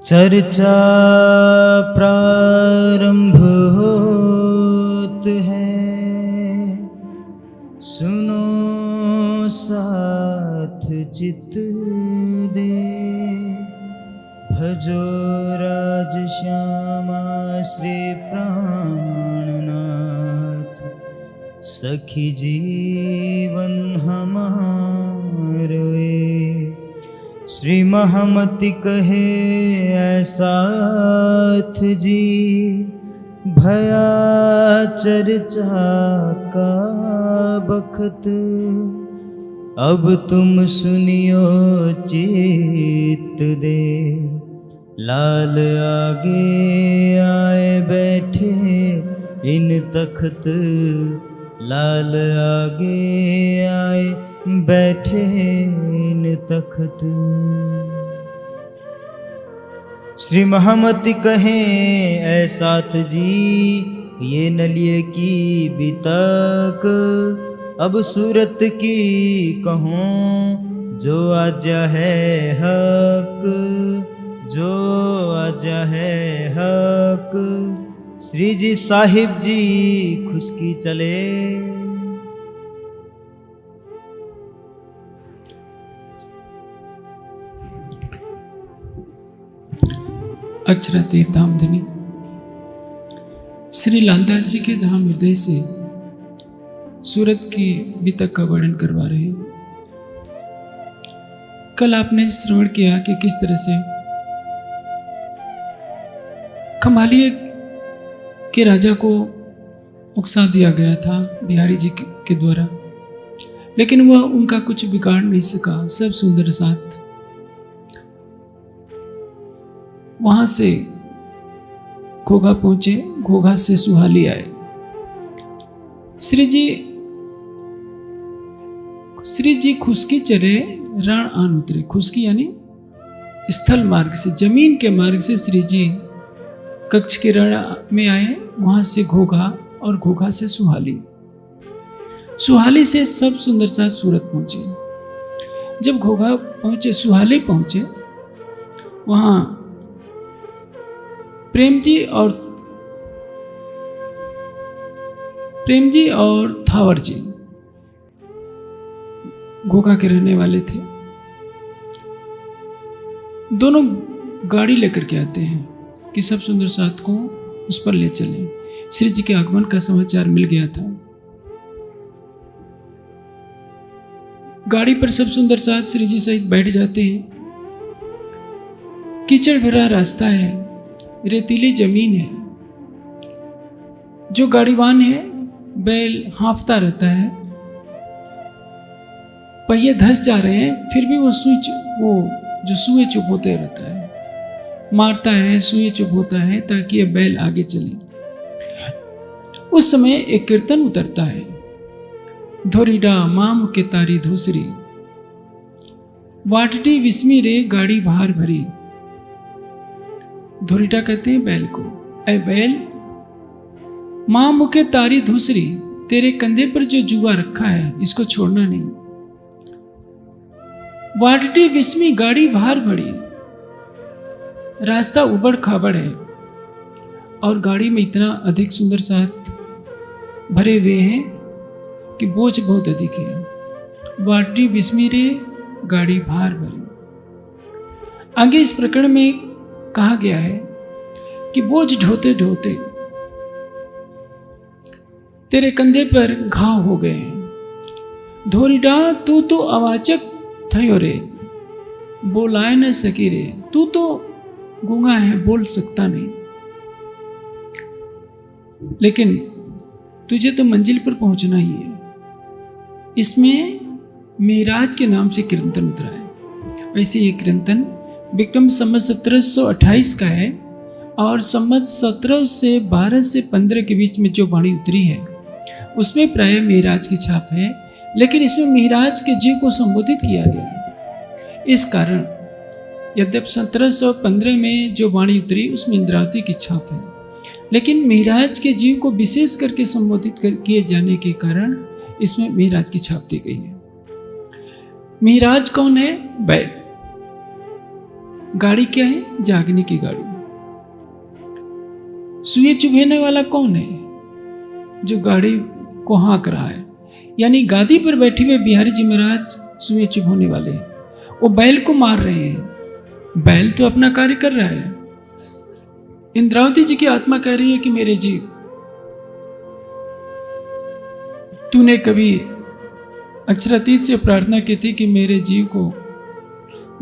चर्चा प्रारंभ होत है, सुनो साथ चित दे। भजो राज श्यामा श्री प्राणनाथ, सखी जीवन हमारे। श्री महामति कहे ऐसाथ जी, भया चर्चा का बखत। अब तुम सुनियो चित दे, लाल आगे आए बैठे इन तखत। लाल आगे आए बैठे इन तखत। श्री महामति कहें ऐसाथ जी, ये नलिये की बितक। अब सूरत की कहूँ जो आज्ञा है हक, जो आज्ञा है हक। श्री जी साहिब जी खुशकी चले। अक्षरातीत धामधनी श्री लालदास जी के धाम हृदय से सूरत की बितक का वर्णन करवा रहे हैं। कल आपने श्रवण किया कि किस तरह से खमालिये के राजा को उकसा दिया गया था बिहारी जी के द्वारा, लेकिन वह उनका कुछ बिगाड़ नहीं सका। सब सुंदर साथ वहां से घोघा पहुंचे, घोघा से सुहाली आए। श्री जी खुशकी चले, रण आन उतरे। खुशकी यानी स्थल मार्ग से, जमीन के मार्ग से श्री जी कच्छ के रण में आए, वहां से घोघा और घोघा से सुहाली। सुहाली से सब सुंदर सा सूरत पहुंचे। जब घोघा पहुंचे, सुहाली पहुंचे, वहां प्रेम जी और थावर जी घोघा के रहने वाले थे। दोनों गाड़ी लेकर के आते हैं कि सब सुंदर साथ को उस पर ले चलें। श्री जी के आगमन का समाचार मिल गया था। गाड़ी पर सब सुंदर साथ श्री जी सहित बैठ जाते हैं। कीचड़ भरा रास्ता है, रेतीली जमीन है। जो गाड़ीवान है बैल हाँफता रहता है, पहिए धस जा रहे हैं, फिर भी वो जो सुए चुप होते रहता है, मारता है, सुए चुप होता है ताकि ये बैल आगे चले। उस समय एक कीर्तन उतरता है, धोरीडा माम के तारी धूसरी, वाटटी विस्मी रे गाड़ी बाहर भरी। धोरीटा कहते हैं बैल को, ऐ बैल, मां मुके तारी धूसरी, तेरे कंधे पर जो जुआ रखा है इसको छोड़ना नहीं। वाटटी विस्मी गाड़ी बाहर भरी, रास्ता उबड़ खाबड़ है और गाड़ी में इतना अधिक सुंदर साथ भरे हुए हैं कि बोझ बहुत अधिक है। वाटटी विस्मी रे गाड़ी बाहर भरी। आगे इस प्रकरण में कहा गया है कि बोझ ढोते ढोते तेरे कंधे पर घाव हो गए हैं। धोरीडा तू तो अवाचक थयो रे, बोलाए न सकी रे। तू तो गूंगा है, बोल सकता नहीं, लेकिन तुझे तो मंजिल पर पहुंचना ही है। इसमें मेराज के नाम से कीर्तन उतरा है। वैसे ये कीर्तन विक्रम संवत 1728 का है और संवत 17 से 12 से 15 के बीच में जो वाणी उतरी है उसमें प्राय मेराज की छाप है, लेकिन इसमें मेराज के जीव को संबोधित किया गया है। इस कारण यद्यप 1715 में जो वाणी उतरी उसमें इंद्रावती की छाप है, लेकिन मेराज के जीव को विशेष करके संबोधित किए जाने के कारण इसमें मेराज की छाप दी गई है। मेराज कौन है? बैल। गाड़ी क्या है? जागने की गाड़ी। सुई चुभने वाला कौन है? जो गाड़ी को हाँक रहा है, यानी गादी पर बैठे हुए बिहारी जी महाराज सुई चुभने वाले हैं। वो बैल को मार रहे हैं, बैल तो अपना कार्य कर रहा है। इंद्रावती जी की आत्मा कह रही है कि मेरे जीव, तूने कभी अक्षरातीत से प्रार्थना की थी कि मेरे जीव को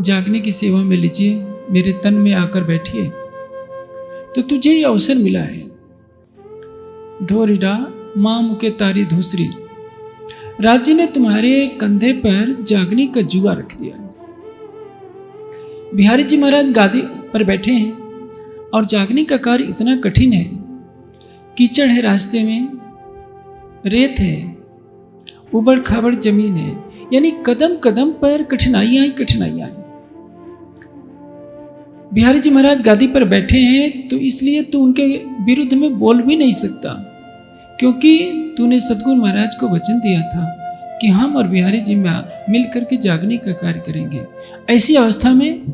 जागने की सेवा में लीजिए, मेरे तन में आकर बैठिए, तो तुझे ये अवसर मिला है। धोरिडा मां मुके तारी धूसरी, राज्य ने तुम्हारे कंधे पर जागने का जुआ रख दिया है। बिहारी जी महाराज गादी पर बैठे हैं और जागने का कार्य इतना कठिन है। कीचड़ है रास्ते में, रेत है, उबड़ खाबड़ जमीन है, यानी कदम कदम पर कठिनाइयां ही कठिनाइयां हैं। बिहारी जी महाराज गादी पर बैठे हैं तो इसलिए तू उनके विरुद्ध में बोल भी नहीं सकता, क्योंकि तूने सतगुरु महाराज को वचन दिया था कि हम और बिहारी जी मिल करके जागने का कार्य करेंगे। ऐसी अवस्था में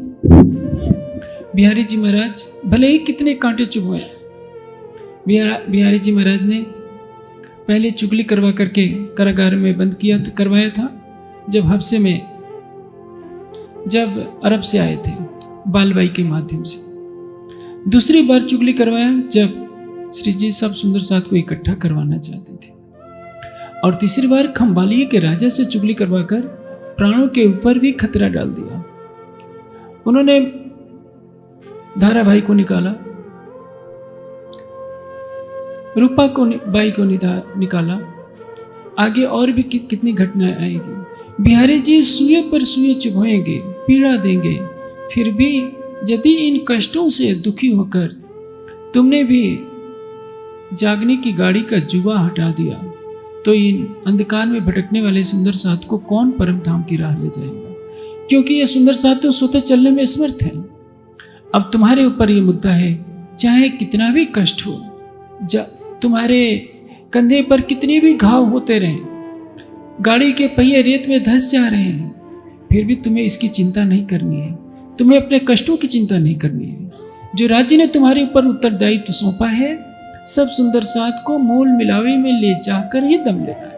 बिहारी जी महाराज भले ही कितने कांटे चुभे, बिहारी जी महाराज ने पहले चुगली करवा करके कारागार में बंद करवाया था, जब हफ्से में, जब अरब से आए थे बालबाई के माध्यम से। दूसरी बार चुगली करवाया जब श्री जी सब सुंदर साथ को इकट्ठा करवाना चाहते थे, और तीसरी बार खंबालिये के राजा से चुगली करवाकर प्राणों के ऊपर भी खतरा डाल दिया। उन्होंने धाराभाई को निकाला, रूपा को बाई को निकाला, आगे और भी कितनी घटनाएं आएगी। बिहारी जी सुए पर सुए चुभाएंगे, पीड़ा देंगे, फिर भी यदि इन कष्टों से दुखी होकर तुमने भी जागने की गाड़ी का जुआ हटा दिया, तो इन अंधकार में भटकने वाले सुंदर साथ को कौन परम धाम की राह ले जाएगा? क्योंकि ये सुंदर साथ तो स्वतः चलने में समर्थ है। अब तुम्हारे ऊपर ये मुद्दा है, चाहे कितना भी कष्ट हो, तुम्हारे कंधे पर कितने भी घाव होते रहें, गाड़ी के पहिए रेत में धंस जा रहे हैं, फिर भी तुम्हें इसकी चिंता नहीं करनी है। तुम्हें अपने कष्टों की चिंता नहीं करनी है। जो राज्य ने तुम्हारे ऊपर उत्तरदायित्व सौंपा है, सब सुंदर साथ को मूल मिलावे में ले जाकर ही दम लेना है।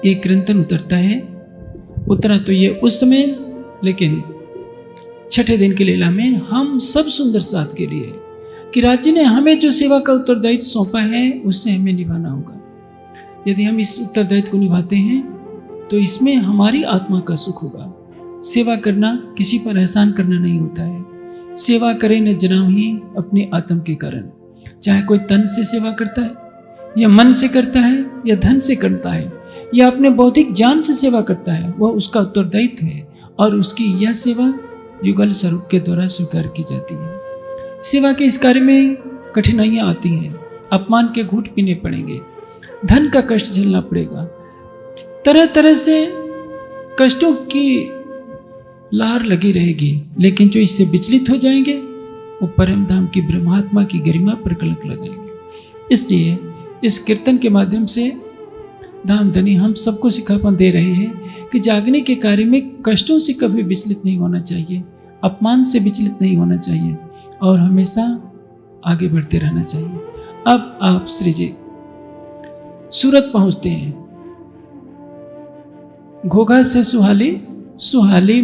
एक कीर्तन उतरता है, उतरा तो ये उस समय, लेकिन छठे दिन की लीला में हम सब सुंदर साथ के लिए कि राज्य ने हमें जो सेवा का उत्तरदायित्व सौंपा है उससे हमें निभाना होगा। यदि हम इस उत्तरदायित्व को निभाते हैं तो इसमें हमारी आत्मा का सुख होगा। सेवा करना किसी पर एहसान करना नहीं होता है। सेवा करे न जनाओ ही अपने आत्म के कारण। चाहे कोई तन से सेवा करता है या मन से करता है या धन से करता है या अपने बौद्धिक ज्ञान से सेवा करता है, वह उसका उत्तरदायित्व है और उसकी यह सेवा युगल स्वरूप के द्वारा स्वीकार की जाती है। सेवा के इस कार्य में कठिनाइयाँ आती हैं, अपमान के घूंट पीने पड़ेंगे, धन का कष्ट झेलना पड़ेगा, तरह तरह से कष्टों की लहर लगी रहेगी, लेकिन जो इससे विचलित हो जाएंगे वो परम धाम की ब्रह्मात्मा की गरिमा पर कलंक लगाएंगे। इसलिए इस कीर्तन के माध्यम से धाम धनी हम सबको सिखापन दे रहे हैं कि जागने के कार्य में कष्टों से कभी विचलित नहीं होना चाहिए, अपमान से विचलित नहीं होना चाहिए और हमेशा आगे बढ़ते रहना चाहिए। अब आप श्री जी सूरत पहुंचते हैं, घोघा से सुहाली, सुहाली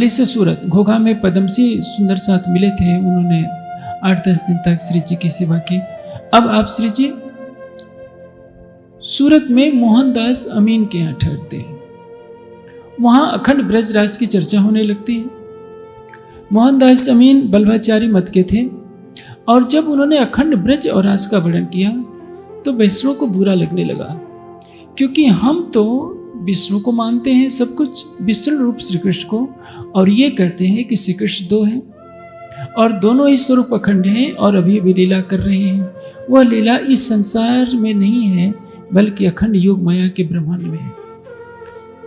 से सूरत। घोघा में पद्मसिंह सुंदर साथ मिले थे, उन्होंने 8-10 दिन तक श्री जी की सेवा की। अब आप श्री जी सूरत में मोहनदास अमीन के यहाँ ठहरते हैं। वहाँ अखंड ब्रजराज की चर्चा होने लगती है। मोहनदास अमीन बल्भाचारी मत के थे और जब उन्होंने अखंड ब्रज और रास का वर्णन किया तो वैष्णव को बुरा लगने लगा, क्योंकि हम तो विष्णु को मानते हैं, सब कुछ विष्णु रूप श्री कृष्ण को, और ये कहते हैं कि श्री कृष्ण दो हैं और दोनों ही स्वरूप अखंड हैं और अभी भी लीला कर रहे हैं। वह लीला इस संसार में नहीं है बल्कि अखंड योग माया के ब्रह्मांड में है,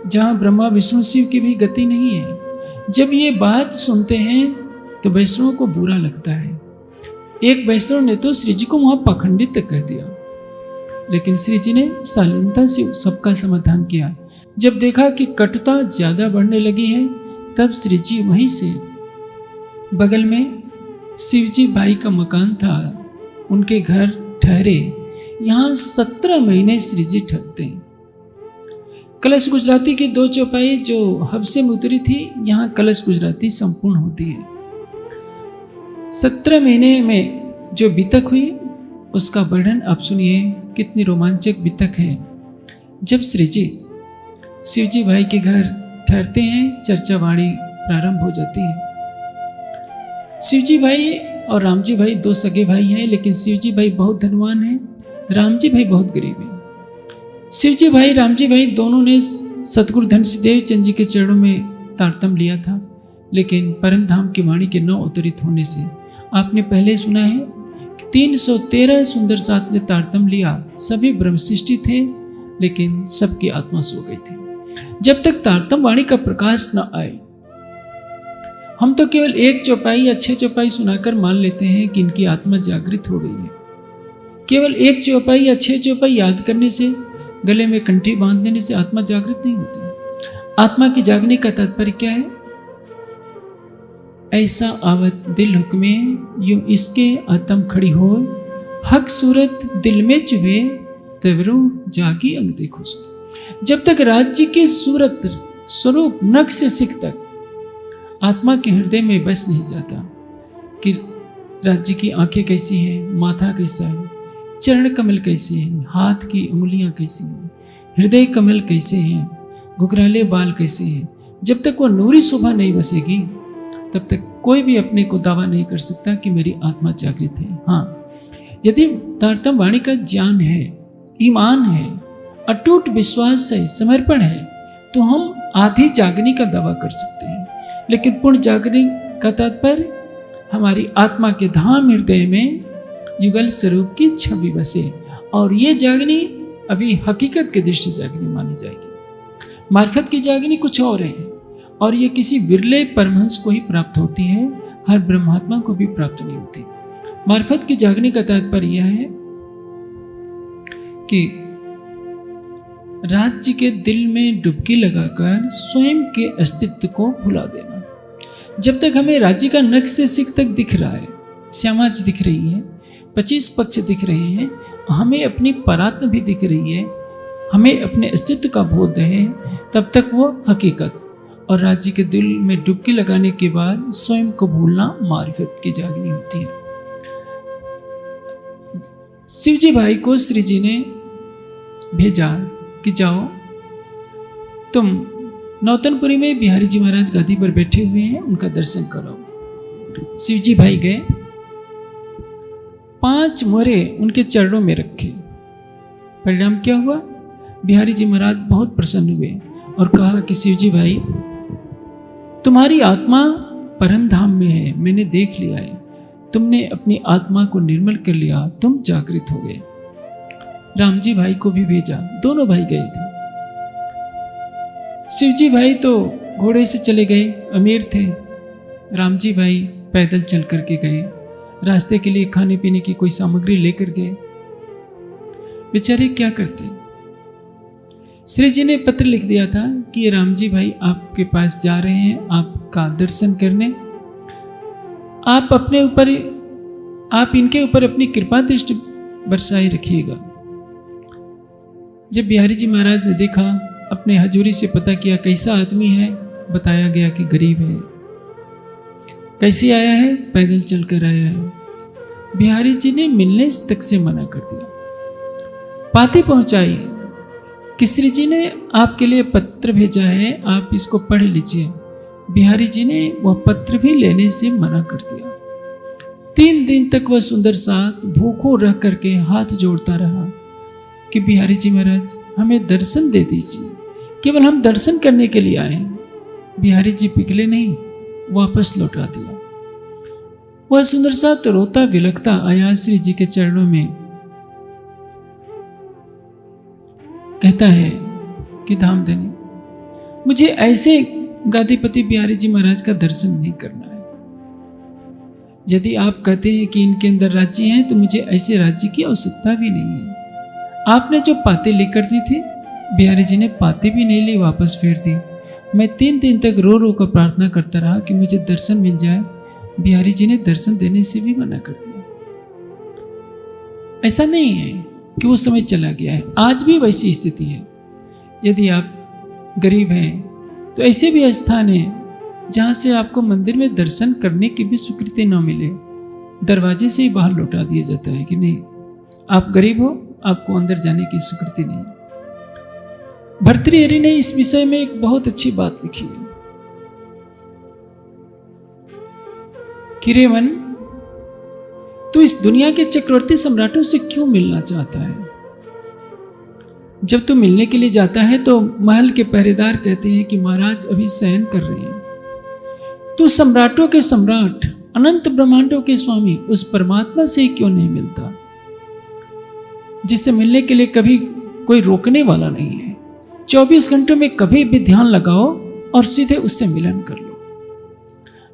जहाँ ब्रह्मा विष्णु शिव की भी गति नहीं है। जब ये बात सुनते हैं तो वैष्णव को बुरा लगता है। एक वैष्णव ने तो श्री जी को वहां पाखंडित कह दिया, लेकिन श्री जी ने शालीनता से सबका समाधान किया। जब देखा कि कटुता ज्यादा बढ़ने लगी है तब श्री जी वहीं से बगल में शिवजी भाई का मकान था, उनके घर ठहरे। यहाँ 17 महीने श्री जी ठहरते हैं। कलश गुजराती की 2 चौपाई जो हफ्से में उतरी थी, यहाँ कलश गुजराती संपूर्ण होती है। 17 महीने में जो बीतक हुई उसका वर्णन आप सुनिए, कितनी रोमांचक बीतक है। जब श्री जी शिवजी भाई के घर ठहरते हैं, चर्चावाणी प्रारंभ हो जाती है। शिवजी भाई और रामजी भाई 2 सगे भाई हैं, लेकिन शिवजी भाई बहुत धनवान हैं, रामजी भाई बहुत गरीब हैं। शिवजी भाई रामजी भाई दोनों ने सतगुरु धनसिदेव चंद जी के चरणों में तारतम लिया था, लेकिन परम धाम की वाणी के न अवतरित होने से आपने पहले सुना है कि 313 सुंदर साथ ने तारतम लिया। सभी ब्रह्मशिष्टि थे, लेकिन सबकी आत्मा सो गई थी। जब तक तारतम वाणी का प्रकाश न आए, हम तो केवल 1 चौपाई या 6 चौपाई सुनाकर मान लेते हैं कि इनकी आत्मा जागृत हो गई है। केवल 1 चौपाई या 6 चौपाई याद करने से, गले में कंठी बांध देने से आत्मा जागृत नहीं होती। आत्मा की जागने का तात्पर्य क्या है? ऐसा आवत दिल हुक्मे यूं इसके आत्म खड़ी हो, हक सूरत दिल में चुभे तवरू जागी अंग देखो सो। जब तक राज्य की सूरत स्वरूप नख से सिख तक आत्मा के हृदय में बस नहीं जाता कि राज्य की आंखें कैसी हैं, माथा कैसा है, चरण कमल कैसे हैं, हाथ की उंगलियां कैसी हैं, हृदय कमल कैसे हैं, घुघराले बाल कैसे हैं, जब तक वो नूरी शोभा नहीं बसेगी तब तक कोई भी अपने को दावा नहीं कर सकता कि मेरी आत्मा जागृत है। हाँ, यदि तारतम वाणी का ज्ञान है, ईमान है, अटूट विश्वास है, समर्पण है, तो हम आधी जागने का दावा कर सकते हैं। लेकिन पूर्ण जागने का तात्पर्य हमारी आत्मा के धाम हृदय में युगल स्वरूप की छवि बसे, और ये जागनी अभी हकीकत के दृष्टि जागनी मानी जाएगी। मार्फत की जागनी कुछ और है, और ये किसी विरले परमहंस को ही प्राप्त होती है, हर ब्रह्मात्मा को भी प्राप्त नहीं होती। मार्फत की जागने का तात्पर्य यह है कि राज्य के दिल में डुबकी लगाकर स्वयं के अस्तित्व को भुला देना। जब तक हमें राज्य का नख से सिख तक दिख रहा है, श्यामाज दिख रही है, 25 पक्ष दिख रहे हैं, हमें अपनी परात्म भी दिख रही है, हमें अपने अस्तित्व का बोध है, तब तक वो हकीकत। और राज्य के दिल में डुबकी लगाने के बाद स्वयं को भूलना मारिफत की जागनी होती है। शिवजी भाई को श्री जी ने भेजा कि जाओ तुम नौतनपुरी में बिहारी जी महाराज गादी पर बैठे हुए हैं, उनका दर्शन करो। शिवजी भाई गए, 5 मोहरे उनके चरणों में रखे। परिणाम क्या हुआ? बिहारी जी महाराज बहुत प्रसन्न हुए और कहा कि शिवजी भाई, तुम्हारी आत्मा परम धाम में है, मैंने देख लिया है, तुमने अपनी आत्मा को निर्मल कर लिया, तुम जागृत हो गए। रामजी भाई को भी भेजा, दोनों भाई गए थे। शिवजी भाई तो घोड़े से चले गए, अमीर थे। रामजी भाई पैदल चल करके गए, रास्ते के लिए खाने पीने की कोई सामग्री लेकर गए। बेचारे क्या करते? श्री जी ने पत्र लिख दिया था कि रामजी भाई आपके पास जा रहे हैं आपका दर्शन करने, आप इनके ऊपर अपनी कृपा दृष्टि बरसाए रखिएगा। जब बिहारी जी महाराज ने देखा, अपने हजूरी से पता किया कैसा आदमी है, बताया गया कि गरीब है। कैसे आया है? पैदल चलकर आया है। बिहारी जी ने मिलने तक से मना कर दिया। पाती पहुंचाई कि श्री जी ने आपके लिए पत्र भेजा है, आप इसको पढ़ लीजिए। बिहारी जी ने वह पत्र भी लेने से मना कर दिया। 3 दिन तक वह सुंदर साथ भूखों रह करके हाथ जोड़ता रहा कि बिहारी जी महाराज हमें दर्शन दे दीजिए, केवल हम दर्शन करने के लिए आए हैं। बिहारी जी पिघले नहीं, वापस लौटा दिया। वह सुंदर साथ रोता विलखता आया श्री जी के चरणों में, कहता है कि धाम धनी, मुझे ऐसे गादीपति बिहारी जी महाराज का दर्शन नहीं करना है। यदि आप कहते हैं कि इनके अंदर राज्य है, तो मुझे ऐसे राज्य की आवश्यकता भी नहीं है। आपने जो पाते लेकर दी थी, बिहारी जी ने पाते भी नहीं ली, वापस फेर दी। मैं 3 दिन तक रो रो कर प्रार्थना करता रहा कि मुझे दर्शन मिल जाए। बिहारी जी ने दर्शन देने से भी मना कर दिया। ऐसा नहीं है कि वो समय चला गया है, आज भी वैसी स्थिति है। यदि आप गरीब हैं तो ऐसे भी स्थान है जहाँ से आपको मंदिर में दर्शन करने की भी स्वीकृति न मिले, दरवाजे से ही बाहर लौटा दिया जाता है कि नहीं, आप गरीब हो, आपको अंदर जाने की स्वीकृति नहीं। भर्तृहरि ने इस विषय में एक बहुत अच्छी बात लिखी है कि रे मन, तू इस दुनिया के चक्रवर्ती सम्राटों से क्यों मिलना चाहता है? जब तू मिलने के लिए जाता है तो महल के पहरेदार कहते हैं कि महाराज अभी शयन कर रहे हैं। तू सम्राटों के सम्राट, अनंत ब्रह्मांडों के स्वामी उस परमात्मा से क्यों नहीं मिलता, जिससे मिलने के लिए कभी कोई रोकने वाला नहीं है? 24 घंटों में कभी भी ध्यान लगाओ और सीधे उससे मिलन कर लो।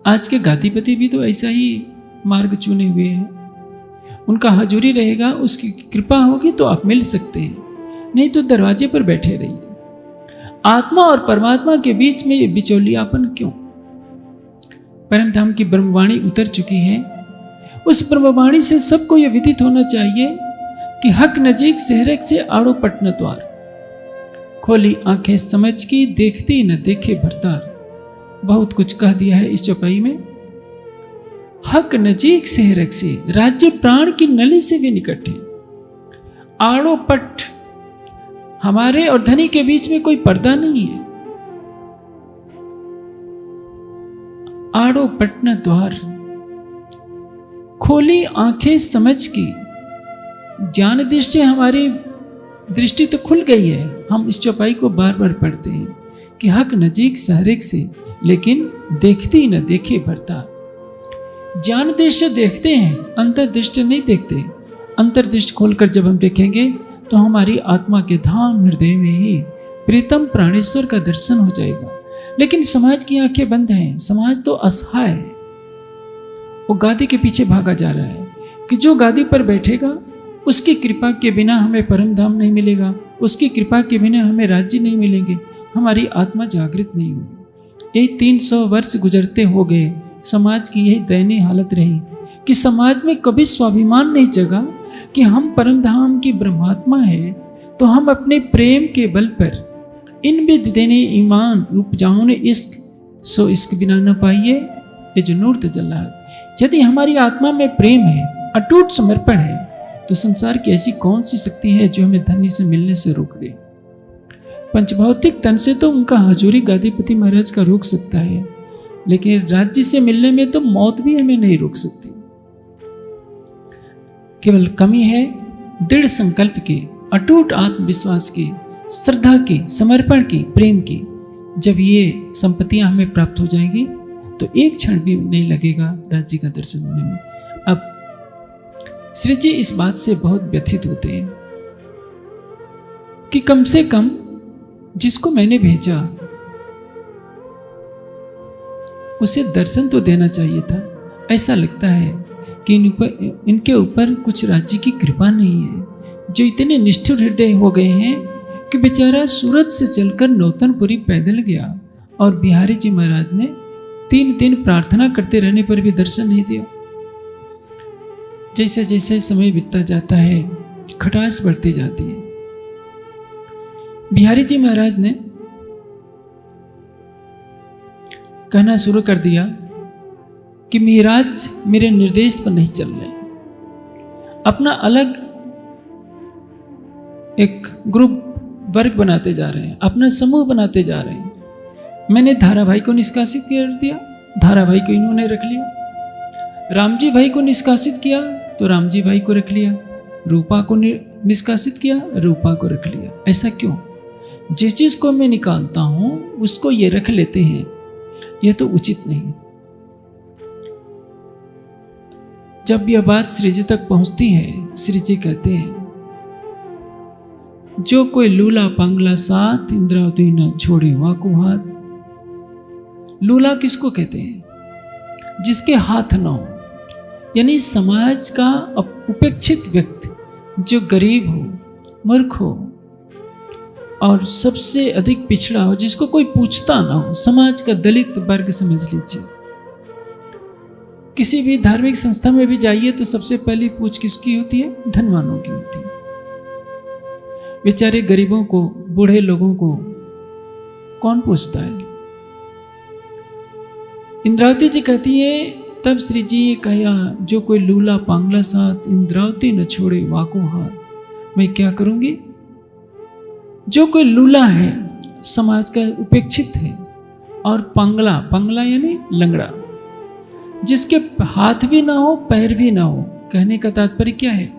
आज के गादीपति भी तो ऐसा ही मार्ग चुने हुए हैं। उनका हजूरी रहेगा, उसकी कृपा होगी तो आप मिल सकते हैं, नहीं तो दरवाजे पर बैठे रहिए। आत्मा और परमात्मा के बीच में ये बिचौलियापन क्यों? परम धाम की ब्रह्मवाणी उतर चुकी है। उस ब्रह्मवाणी से सबको यह विदित होना चाहिए कि हक नजीक सहरक से आड़ो पटन द्वार, खोली आंखें समझ की, देखती न देखे भरतार। बहुत कुछ कह दिया है इस चौपाई में। हक नजीक सहरक से, राज्य प्राण की नली से भी निकट है। आड़ो पट, हमारे और धनी के बीच में कोई पर्दा नहीं है। आड़ो पटना द्वार, खोली आंखें समझ की। ज्ञान दृष्टि, हमारी दृष्टि तो खुल गई है। हम इस चौपाई को बार बार पढ़ते हैं कि हक नजीक सहरेक से, लेकिन देखती न देखे भरता। ज्ञान दृष्टि देखते हैं, अंतर्दृष्टि नहीं देखते। अंतर्दृष्टि खोलकर जब हम देखेंगे तो हमारी आत्मा के धाम हृदय में ही प्रीतम प्राणेश्वर का दर्शन हो जाएगा। लेकिन समाज की आंखें बंद हैं। समाज तो असहाय है, वो गादी के पीछे भागा जा रहा है कि जो गादी पर बैठेगा उसकी कृपा के बिना हमें परम धाम नहीं मिलेगा, उसकी कृपा के बिना हमें राज्य नहीं मिलेंगे, हमारी आत्मा जागृत नहीं होगी। यही 300 वर्ष गुजरते हो गए, समाज की यही दयनीय हालत रही कि समाज में कभी स्वाभिमान नहीं जगा कि हम परम धाम की ब्रह्मात्मा है, तो हम अपने प्रेम के बल पर इन विद देने ईमान उपजाओ ने इश्क, सो इश्क बिना न पाइए ये जो नूर तजल्ला। यदि हमारी आत्मा में प्रेम है, अटूट समर्पण है, तो संसार की ऐसी कौन सी शक्ति है जो हमें धनी से मिलने से रोक दे? पंचभौतिक तन से तो उनका हजूरी गादीपति महाराज का रोक सकता है, लेकिन राज्य से मिलने में तो मौत भी हमें नहीं रोक सकती। केवल कमी है दृढ़ संकल्प की, अटूट आत्मविश्वास की, श्रद्धा की, समर्पण की, प्रेम की। जब ये संपत्तियां हमें प्राप्त हो जाएंगी तो एक क्षण भी नहीं लगेगा राज्य का दर्शन होने में। अब श्री जी इस बात से बहुत व्यथित होते हैं कि कम से कम जिसको मैंने भेजा उसे दर्शन तो देना चाहिए था। ऐसा लगता है कि इनके ऊपर कुछ राज्य की कृपा नहीं है, जो इतने निष्ठुर हृदय हो गए हैं कि बेचारा सूरत से चलकर नौतनपुरी पैदल गया और बिहारी जी महाराज ने 3 दिन प्रार्थना करते रहने पर भी दर्शन नहीं दिया। जैसे जैसे समय बीतता जाता है, खटास बढ़ती जाती है। बिहारी जी महाराज ने कहना शुरू कर दिया कि महाराज मेरे निर्देश पर नहीं चल रहे, अपना अलग एक ग्रुप वर्ग बनाते जा रहे हैं, अपना समूह बनाते जा रहे हैं। मैंने धारा भाई को निष्कासित कर दिया, धारा भाई को इन्होंने रख लिया। रामजी भाई को निष्कासित किया तो रामजी भाई को रख लिया। रूपा को निष्कासित किया, रूपा को रख लिया। ऐसा क्यों? जिस चीज को मैं निकालता हूं उसको ये रख लेते हैं, यह तो उचित नहीं। जब यह बात श्री जी तक पहुंचती है, श्री जी कहते हैं जो कोई लूला पांगला साथ इंद्रावती न छोड़े वाको हाथ। लूला किसको कहते हैं? जिसके हाथ न हो, यानी समाज का उपेक्षित व्यक्ति, जो गरीब हो, मूर्ख हो, और सबसे अधिक पिछड़ा हो, जिसको कोई पूछता ना हो, समाज का दलित वर्ग समझ लीजिए। किसी भी धार्मिक संस्था में भी जाइए तो सबसे पहली पूछ किसकी होती है? धनवानों की होती है। बेचारे गरीबों को, बूढ़े लोगों को कौन पूछता है? इंद्रावती जी कहती है, तब श्री जी कहा, जो कोई लूला पांगला साथ इंद्रावती न छोड़े वाको हाथ। मैं क्या करूंगी? जो कोई लूला है, समाज का उपेक्षित है, और पांगला, पांगला यानी लंगड़ा, जिसके हाथ भी ना हो पैर भी ना हो, कहने का तात्पर्य क्या है?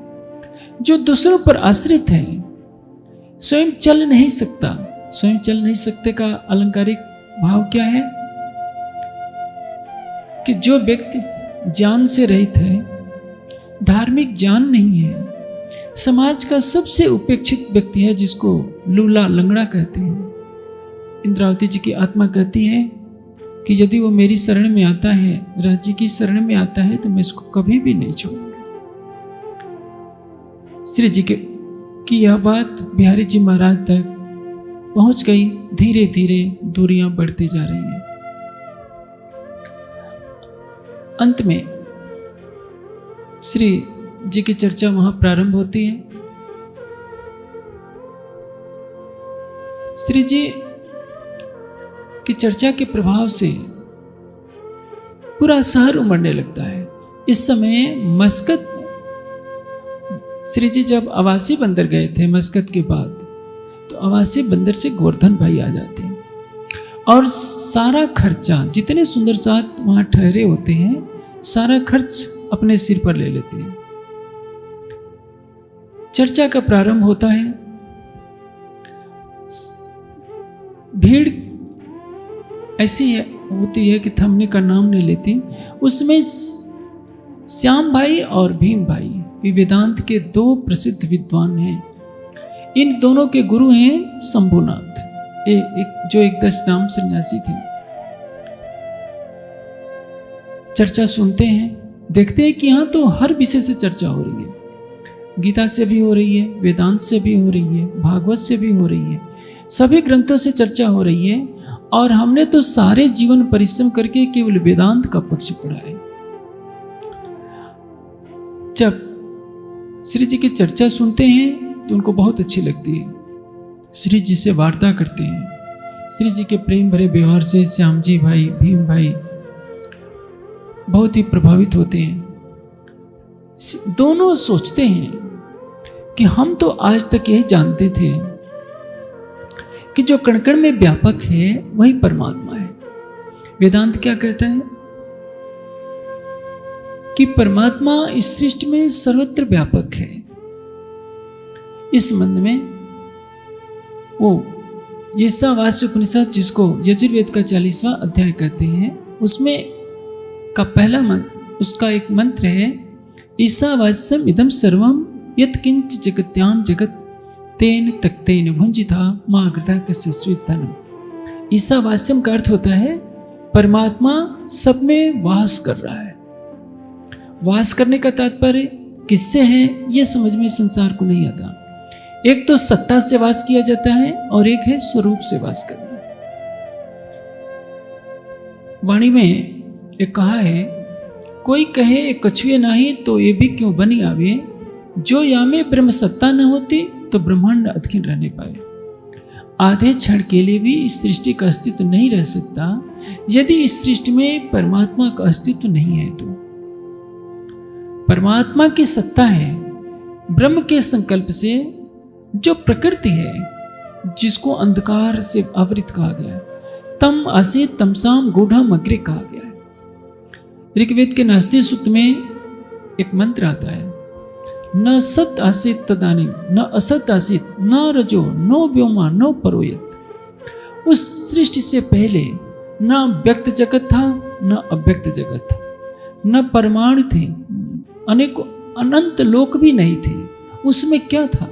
जो दूसरों पर आश्रित है, स्वयं चल नहीं सकता। स्वयं चल नहीं सकते का अलंकारिक भाव क्या है? कि जो व्यक्ति ज्ञान से रहित है, धार्मिक ज्ञान नहीं है, समाज का सबसे उपेक्षित व्यक्ति है, जिसको लूला लंगड़ा कहते हैं। इंद्रावती जी की आत्मा कहती है कि यदि वो मेरी शरण में आता है, राज्य की शरण में आता है, तो मैं इसको कभी भी नहीं छोड़ूंगी। श्री जी की यह बात बिहारी जी महाराज तक पहुंच गई। धीरे धीरे दूरियां बढ़ती जा रही हैं। अंत में श्री जी की चर्चा वहां प्रारंभ होती है। श्री जी की चर्चा के प्रभाव से पूरा शहर उमड़ने लगता है। इस समय मस्कत, श्री जी जब आवासी बंदर गए थे मस्कत के बाद, तो आवासी बंदर से गोवर्धन भाई आ जाते हैं और सारा खर्चा, जितने सुंदर साथ वहां ठहरे होते हैं, सारा खर्च अपने सिर पर ले लेते हैं। चर्चा का प्रारंभ होता है। भीड़ ऐसी होती है कि थमने का नाम नहीं लेती। उसमें श्याम भाई और भीम भाई, ये वेदांत के दो प्रसिद्ध विद्वान हैं। इन दोनों के गुरु हैं शंभुनाथ, जो एक दशनाम सन्यासी थे। चर्चा सुनते हैं, देखते हैं कि यहाँ तो हर विषय से चर्चा हो रही है। गीता से भी हो रही है, वेदांत से भी हो रही है, भागवत से भी हो रही है, सभी ग्रंथों से चर्चा हो रही है। और हमने तो सारे जीवन परिश्रम करके केवल वेदांत का पक्ष पढ़ा है। जब श्री जी की चर्चा सुनते हैं तो उनको बहुत अच्छी लगती है। श्री जी से वार्ता करते हैं। श्री जी के प्रेम भरे व्यवहार से श्याम जी भाई, भीम भाई बहुत ही प्रभावित होते हैं। दोनों सोचते हैं कि हम तो आज तक यही जानते थे कि जो कण कण में व्यापक है वही परमात्मा है। वेदांत क्या कहता है कि परमात्मा इस सृष्टि में सर्वत्र व्यापक है। इस संबंध में वो ईशावास्य उपनिषद, जिसको यजुर्वेद का 40वां अध्याय कहते हैं, उसमें का पहला मंत्र, उसका एक मंत्र है, ईशावास्यम इदम सर्वम यत्किंच जगत्याम जगत तेन तक्तेन भुंजिता मां गृता कस्य स्वीतनम। ईशावास्यम का अर्थ होता है परमात्मा सब में वास कर रहा है। वास करने का तात्पर्य किससे है, यह समझ में संसार को नहीं आता। एक तो सत्ता से वास किया जाता है और एक है स्वरूप से वास करना। वाणी में एक कहा है, कोई कहे कछुए नहीं तो ये भी क्यों बनी आवे, जो या में ब्रह्म सत्ता न होती तो ब्रह्मांड अधकीन रहने पाए। आधे क्षण के लिए भी इस सृष्टि का अस्तित्व नहीं रह सकता यदि इस सृष्टि में परमात्मा का अस्तित्व नहीं है। तो परमात्मा की सत्ता है ब्रह्म के संकल्प से, जो प्रकृति है, जिसको अंधकार से आवृत कहा गया है, तम आसीत तमसाम गूढ़म अग्रे कहा गया है। ऋग्वेद के नास्ति सूक्त में एक मंत्र आता है, न सत आसीत तदानीम न असत आसीत न रजो नो व्योमा नो परोयत। उस सृष्टि से पहले न व्यक्त जगत था न अव्यक्त जगत था, न परमाणु थे, अनेक अनंत लोक भी नहीं थे। उसमें क्या था?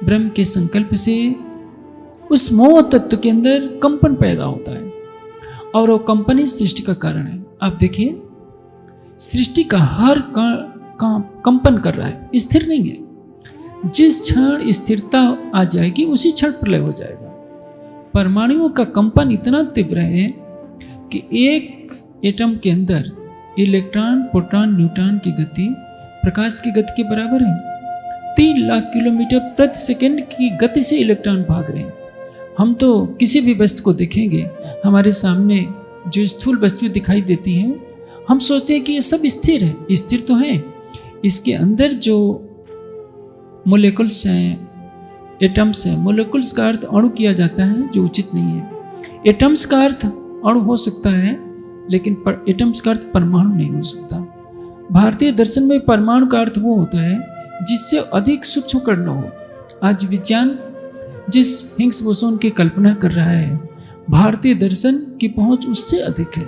ब्रह्म के संकल्प से उस मोह तत्व के अंदर कंपन पैदा होता है और वो कंपन ही सृष्टि का कारण है। आप देखिए, सृष्टि का हर कंपन कर रहा है, स्थिर नहीं है। जिस क्षण स्थिरता आ जाएगी उसी क्षण प्रलय हो जाएगा। परमाणुओं का कंपन इतना तीव्र है कि एक एटम के अंदर इलेक्ट्रॉन, प्रोटॉन, न्यूट्रॉन की गति प्रकाश की गति के बराबर है। 3 लाख किलोमीटर प्रति सेकंड की गति से इलेक्ट्रॉन भाग रहे हैं। हम तो किसी भी वस्तु को देखेंगे, हमारे सामने जो स्थूल वस्तु दिखाई देती हैं, हम सोचते हैं कि ये सब स्थिर है। स्थिर तो है, इसके अंदर जो मोलेकुल्स हैं, एटम्स हैं, मोलेकुल्स का अर्थ अणु किया जाता है, जो उचित नहीं है। एटम्स का अर्थ अणु हो सकता है, लेकिन एटम्स का अर्थ परमाणु नहीं हो सकता। भारतीय दर्शन में परमाणु का अर्थ वो होता है जिससे अधिक सूक्ष्म कण न हो। आज विज्ञान जिस हिग्स बोसोन की कल्पना कर रहा है, भारतीय दर्शन की पहुंच उससे अधिक है।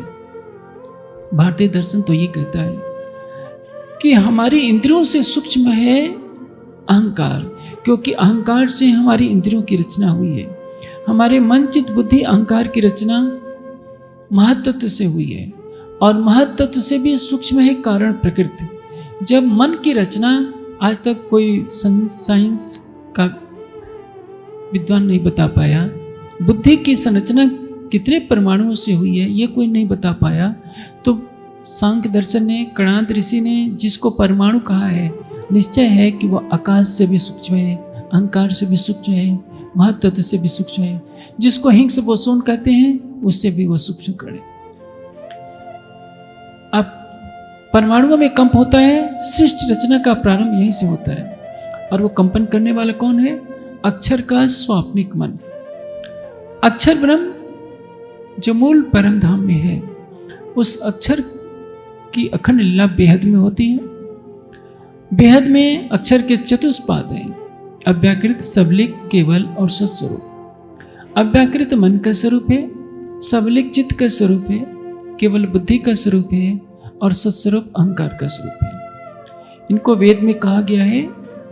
भारतीय दर्शन तो ये कहता है कि हमारी इंद्रियों से सूक्ष्म है अहंकार, क्योंकि अहंकार से हमारी इंद्रियों की रचना हुई है। हमारे मन, चित्त, बुद्धि, अहंकार की रचना महत्त्व से हुई है, और महत्त्व से भी सूक्ष्म है कारण प्रकृति। जब मन की रचना, आज तक कोई साइंस का विद्वान नहीं बता पाया, बुद्धि की संरचना कितने परमाणुओं से हुई है ये कोई नहीं बता पाया, तो सांख्य दर्शन ने, कणाद ऋषि ने जिसको परमाणु कहा है, निश्चय है कि वह आकाश से भी सूक्ष्म है, अहंकार से भी सूक्ष्म है, महत्त्व से भी सूक्ष्म है। जिसको हिग्स बोसोन कहते हैं उससे भी वह सूक्ष्म कण है। अब परमाणुओं में कंप होता है, सृष्टि रचना का प्रारंभ यहीं से होता है। और वो कंपन करने वाला कौन है? अक्षर का स्वाप्निक मन। अक्षर ब्रह्म जो मूल परम धाम में है, उस अक्षर की अखंड लीला बेहद में होती है। बेहद में अक्षर के चतुष्पाद हैं, अव्याकृत, सबलिक, केवल और सत्स्वरूप। अव्याकृत मन का स्वरूप है, सबलिक चित्त का स्वरूप है, केवल बुद्धि का स्वरूप है, और सत्स्वरूप अहंकार का स्वरूप है। इनको वेद में कहा गया है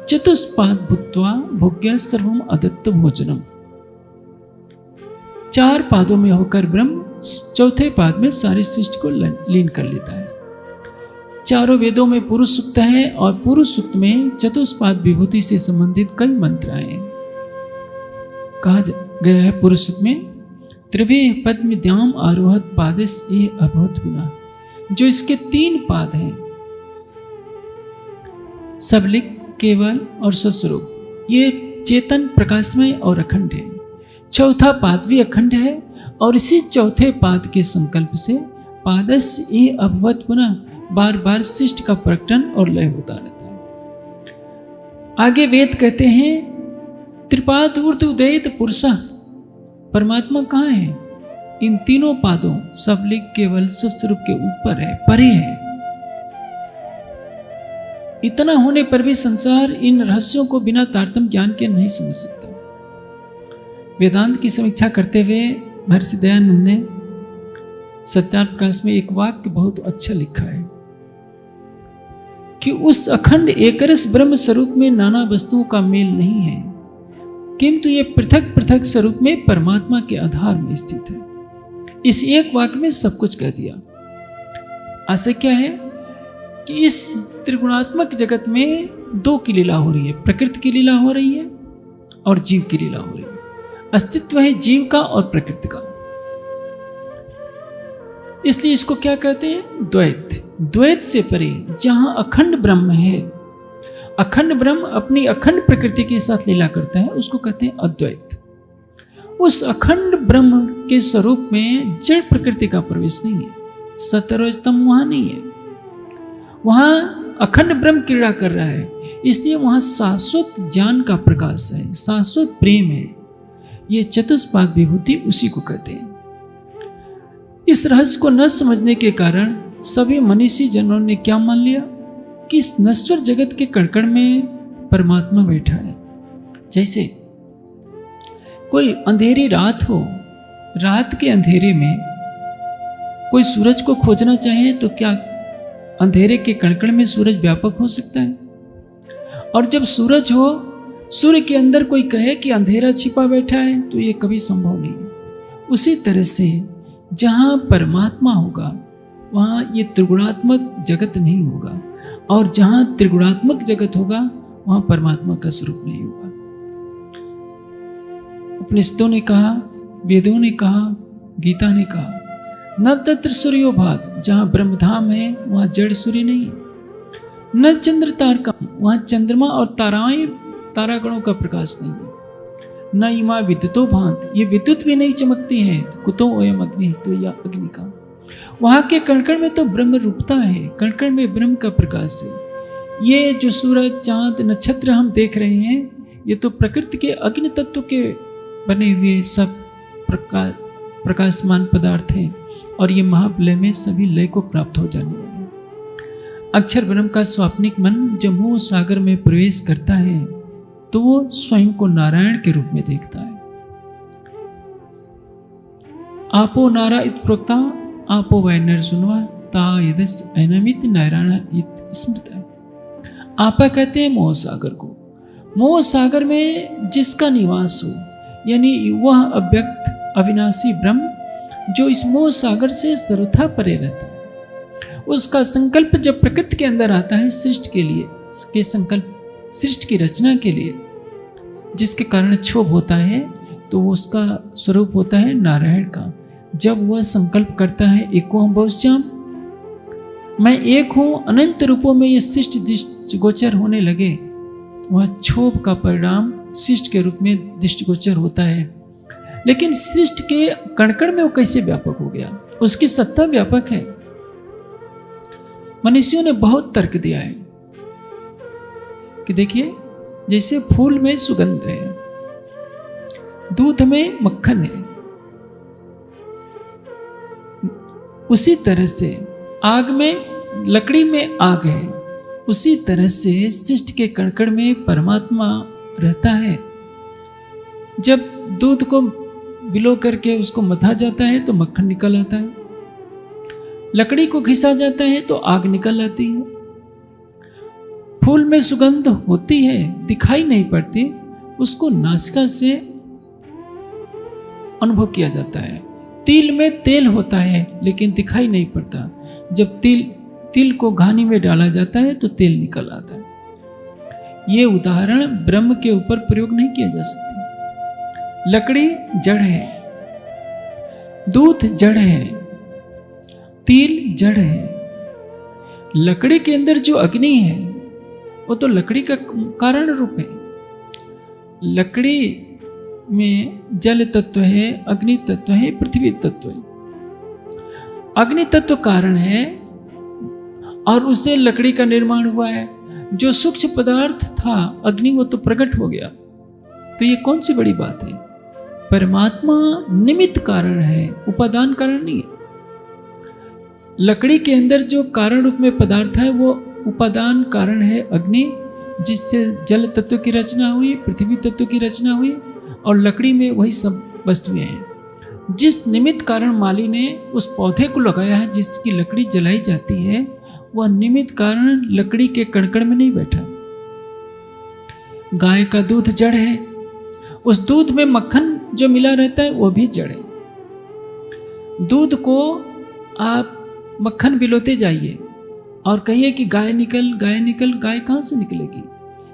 चतुष्पाद भूत्वा भोग्य सर्वम अदत्त भोजनम। 4 पादों में होकर ब्रह्म चौथे पाद में सारी सृष्टि को लीन कर लेता है। चारों वेदों में पुरुष सूक्त है, और पुरुष सूक्त में चतुष्पाद विभूति से संबंधित कई मंत्र आए हैं। कहा गया है पुरुष सूक्त में, त्रिवे पद्मद्याम आरोहत पादस ये अभूत गुना। जो इसके 3 पाद हैं, सबलिक, केवल और सत्स्वरूप, ये चेतन, प्रकाशमय और अखंड है। चौथा पाद भी अखंड है, और इसी चौथे पाद के संकल्प से पादस ये अभवत पुनः बार बार सृष्टि का प्रकटन और लय होता रहता है। आगे वेद कहते हैं त्रिपाद ऊर्ध्व उदयित पुरुषः। परमात्मा कहाँ है? इन 3 पादों सबलिक, केवल, सत्स्वरूप के ऊपर है, परे है। इतना होने पर भी संसार इन रहस्यों को बिना तारतम्य ज्ञान के नहीं समझ सकता। वेदांत की समीक्षा करते हुए महर्षि दयानंद ने सत्याप्रकाश में एक वाक्य बहुत अच्छा लिखा है कि उस अखंड एकरस ब्रह्म स्वरूप में नाना वस्तुओं का मेल नहीं है, किंतु ये पृथक पृथक स्वरूप में परमात्मा के आधार में स्थित है। इस एक वाक्य में सब कुछ कह दिया। आशय क्या है कि इस त्रिगुणात्मक जगत में 2 की लीला हो रही है, प्रकृति की लीला हो रही है और जीव की लीला हो रही है। अस्तित्व है जीव का और प्रकृति का, इसलिए इसको क्या कहते हैं? द्वैत। द्वैत से परे जहां अखंड ब्रह्म है, अखंड ब्रह्म अपनी अखंड प्रकृति के साथ लीला करता है, उसको कहते हैं अद्वैत। उस अखंड ब्रह्म के स्वरूप में जड़ प्रकृति का प्रवेश नहीं है, सतरजतम वहां नहीं है। वहां अखंड ब्रह्म क्रीड़ा कर रहा है, इसलिए वहां शाश्वत ज्ञान का प्रकाश है, शाश्वत प्रेम है। ये चतुष्पाद विभूति उसी को कहते हैं। इस रहस्य को न समझने के कारण सभी मनीषी जनों ने क्या मान लिया कि इस नश्वर जगत के कण-कण में परमात्मा बैठा है। जैसे कोई अंधेरी रात हो, रात के अंधेरे में कोई सूरज को खोजना चाहे तो क्या अंधेरे के कण-कण में सूरज व्यापक हो सकता है? और जब सूरज हो, सूर्य के अंदर कोई कहे कि अंधेरा छिपा बैठा है, तो ये कभी संभव नहीं है। उसी तरह से जहाँ परमात्मा होगा वहाँ ये त्रिगुणात्मक जगत नहीं होगा, और जहाँ त्रिगुणात्मक जगत होगा वहां परमात्मा का स्वरूप नहीं होगा। उपनिषदों ने कहा, वेदों ने कहा, गीता ने कहा, न तत्र सूर्यो भात, जहां ब्रह्मधाम है वहां जड़ सूर्य नहीं है। न चंद्र तारका, वहां चंद्रमा और ताराएं तारागणों का प्रकाश नहीं है। न इमा विद्युतो भांत, ये विद्युत भी नहीं चमकती है। कुतो ओयम अग्नि, तो यह अग्नि का, वहां के कणकण में तो ब्रह्म रूपता है, कणकण में ब्रह्म का प्रकाश है। ये जो सूरज, चांद, नक्षत्र हम देख रहे हैं, ये तो प्रकृति के अग्नि तत्व के बने हुए सब प्रकाशमान पदार्थ हैं, और ये महाप्रलय में सभी लय को प्राप्त हो जाने वाले। अक्षर ब्रह्म का स्वाप्निक मन जब मोह सागर में प्रवेश करता है तो वो स्वयं को नारायण के रूप में देखता है। आपो नारा इत प्रोक्ता, आपो वै नर सुनवा, ता यदस ऐनमित नारायण इत स्मृत है। आपा कहते हैं मोह सागर को। मोह सागर में जिसका निवास हो, यानी वह अव्यक्त अविनाशी ब्रह्म जो इस मोह सागर से सर्वथा परे रहता है, उसका संकल्प जब प्रकृति के अंदर आता है सृष्टि के लिए, के संकल्प सृष्टि की रचना के लिए, जिसके कारण क्षोभ होता है, तो उसका स्वरूप होता है नारायण का। जब वह संकल्प करता है एको हम बहुश्याम, मैं एक हूं, अनंत रूपों में यह सृष्टि दृष्टिगोचर होने लगे, वह क्षोभ का परिणाम सृष्टि के रूप में दृष्टिगोचर होता है। लेकिन सृष्टि के कणकण में वो कैसे व्यापक हो गया? उसकी सत्ता व्यापक है। मनुष्यों ने बहुत तर्क दिया है कि देखिए, जैसे फूल में सुगंध है, दूध में मक्खन है, उसी तरह से आग में, लकड़ी में आग है, उसी तरह से सृष्टि के कणकण में परमात्मा रहता है। जब दूध को बिलो करके उसको मथा जाता है तो मक्खन निकल आता है, लकड़ी को घिसा जाता है तो आग निकल आती है। फूल में सुगंध होती है, दिखाई नहीं पड़ती, उसको नासिका से अनुभव किया जाता है। तिल में तेल होता है लेकिन दिखाई नहीं पड़ता, जब तिल को घानी में डाला जाता है तो तेल निकल आता है। ये उदाहरण ब्रह्म के ऊपर प्रयोग नहीं किया जा सकता। लकड़ी जड़ है, दूध जड़ है, तिल जड़ है। लकड़ी के अंदर जो अग्नि है वो तो लकड़ी का कारण रूप है। लकड़ी में जल तत्व है, अग्नि तत्व है, पृथ्वी तत्व है। अग्नि तत्व कारण है और उससे लकड़ी का निर्माण हुआ है। जो सूक्ष्म पदार्थ था अग्नि, वो तो प्रकट हो गया। तो ये कौन सी बड़ी बात है? परमात्मा निमित्त कारण है, उपादान कारण नहीं है। लकड़ी के अंदर जो कारण रूप में पदार्थ है वो उपादान कारण है अग्नि, जिससे जल तत्व की रचना हुई, पृथ्वी तत्व की रचना हुई, और लकड़ी में वही सब वस्तुएं हैं। जिस निमित्त कारण माली ने उस पौधे को लगाया है जिसकी लकड़ी जलाई जाती है, वह निमित्त कारण लकड़ी के कणकण में नहीं बैठा। गाय का दूध जड़ है, उस दूध में मक्खन जो मिला रहता है वो भी जड़ है। दूध को आप मक्खन बिलोते जाइए और कहिए कि गाय निकल, गाय निकल, गाय कहां से निकलेगी?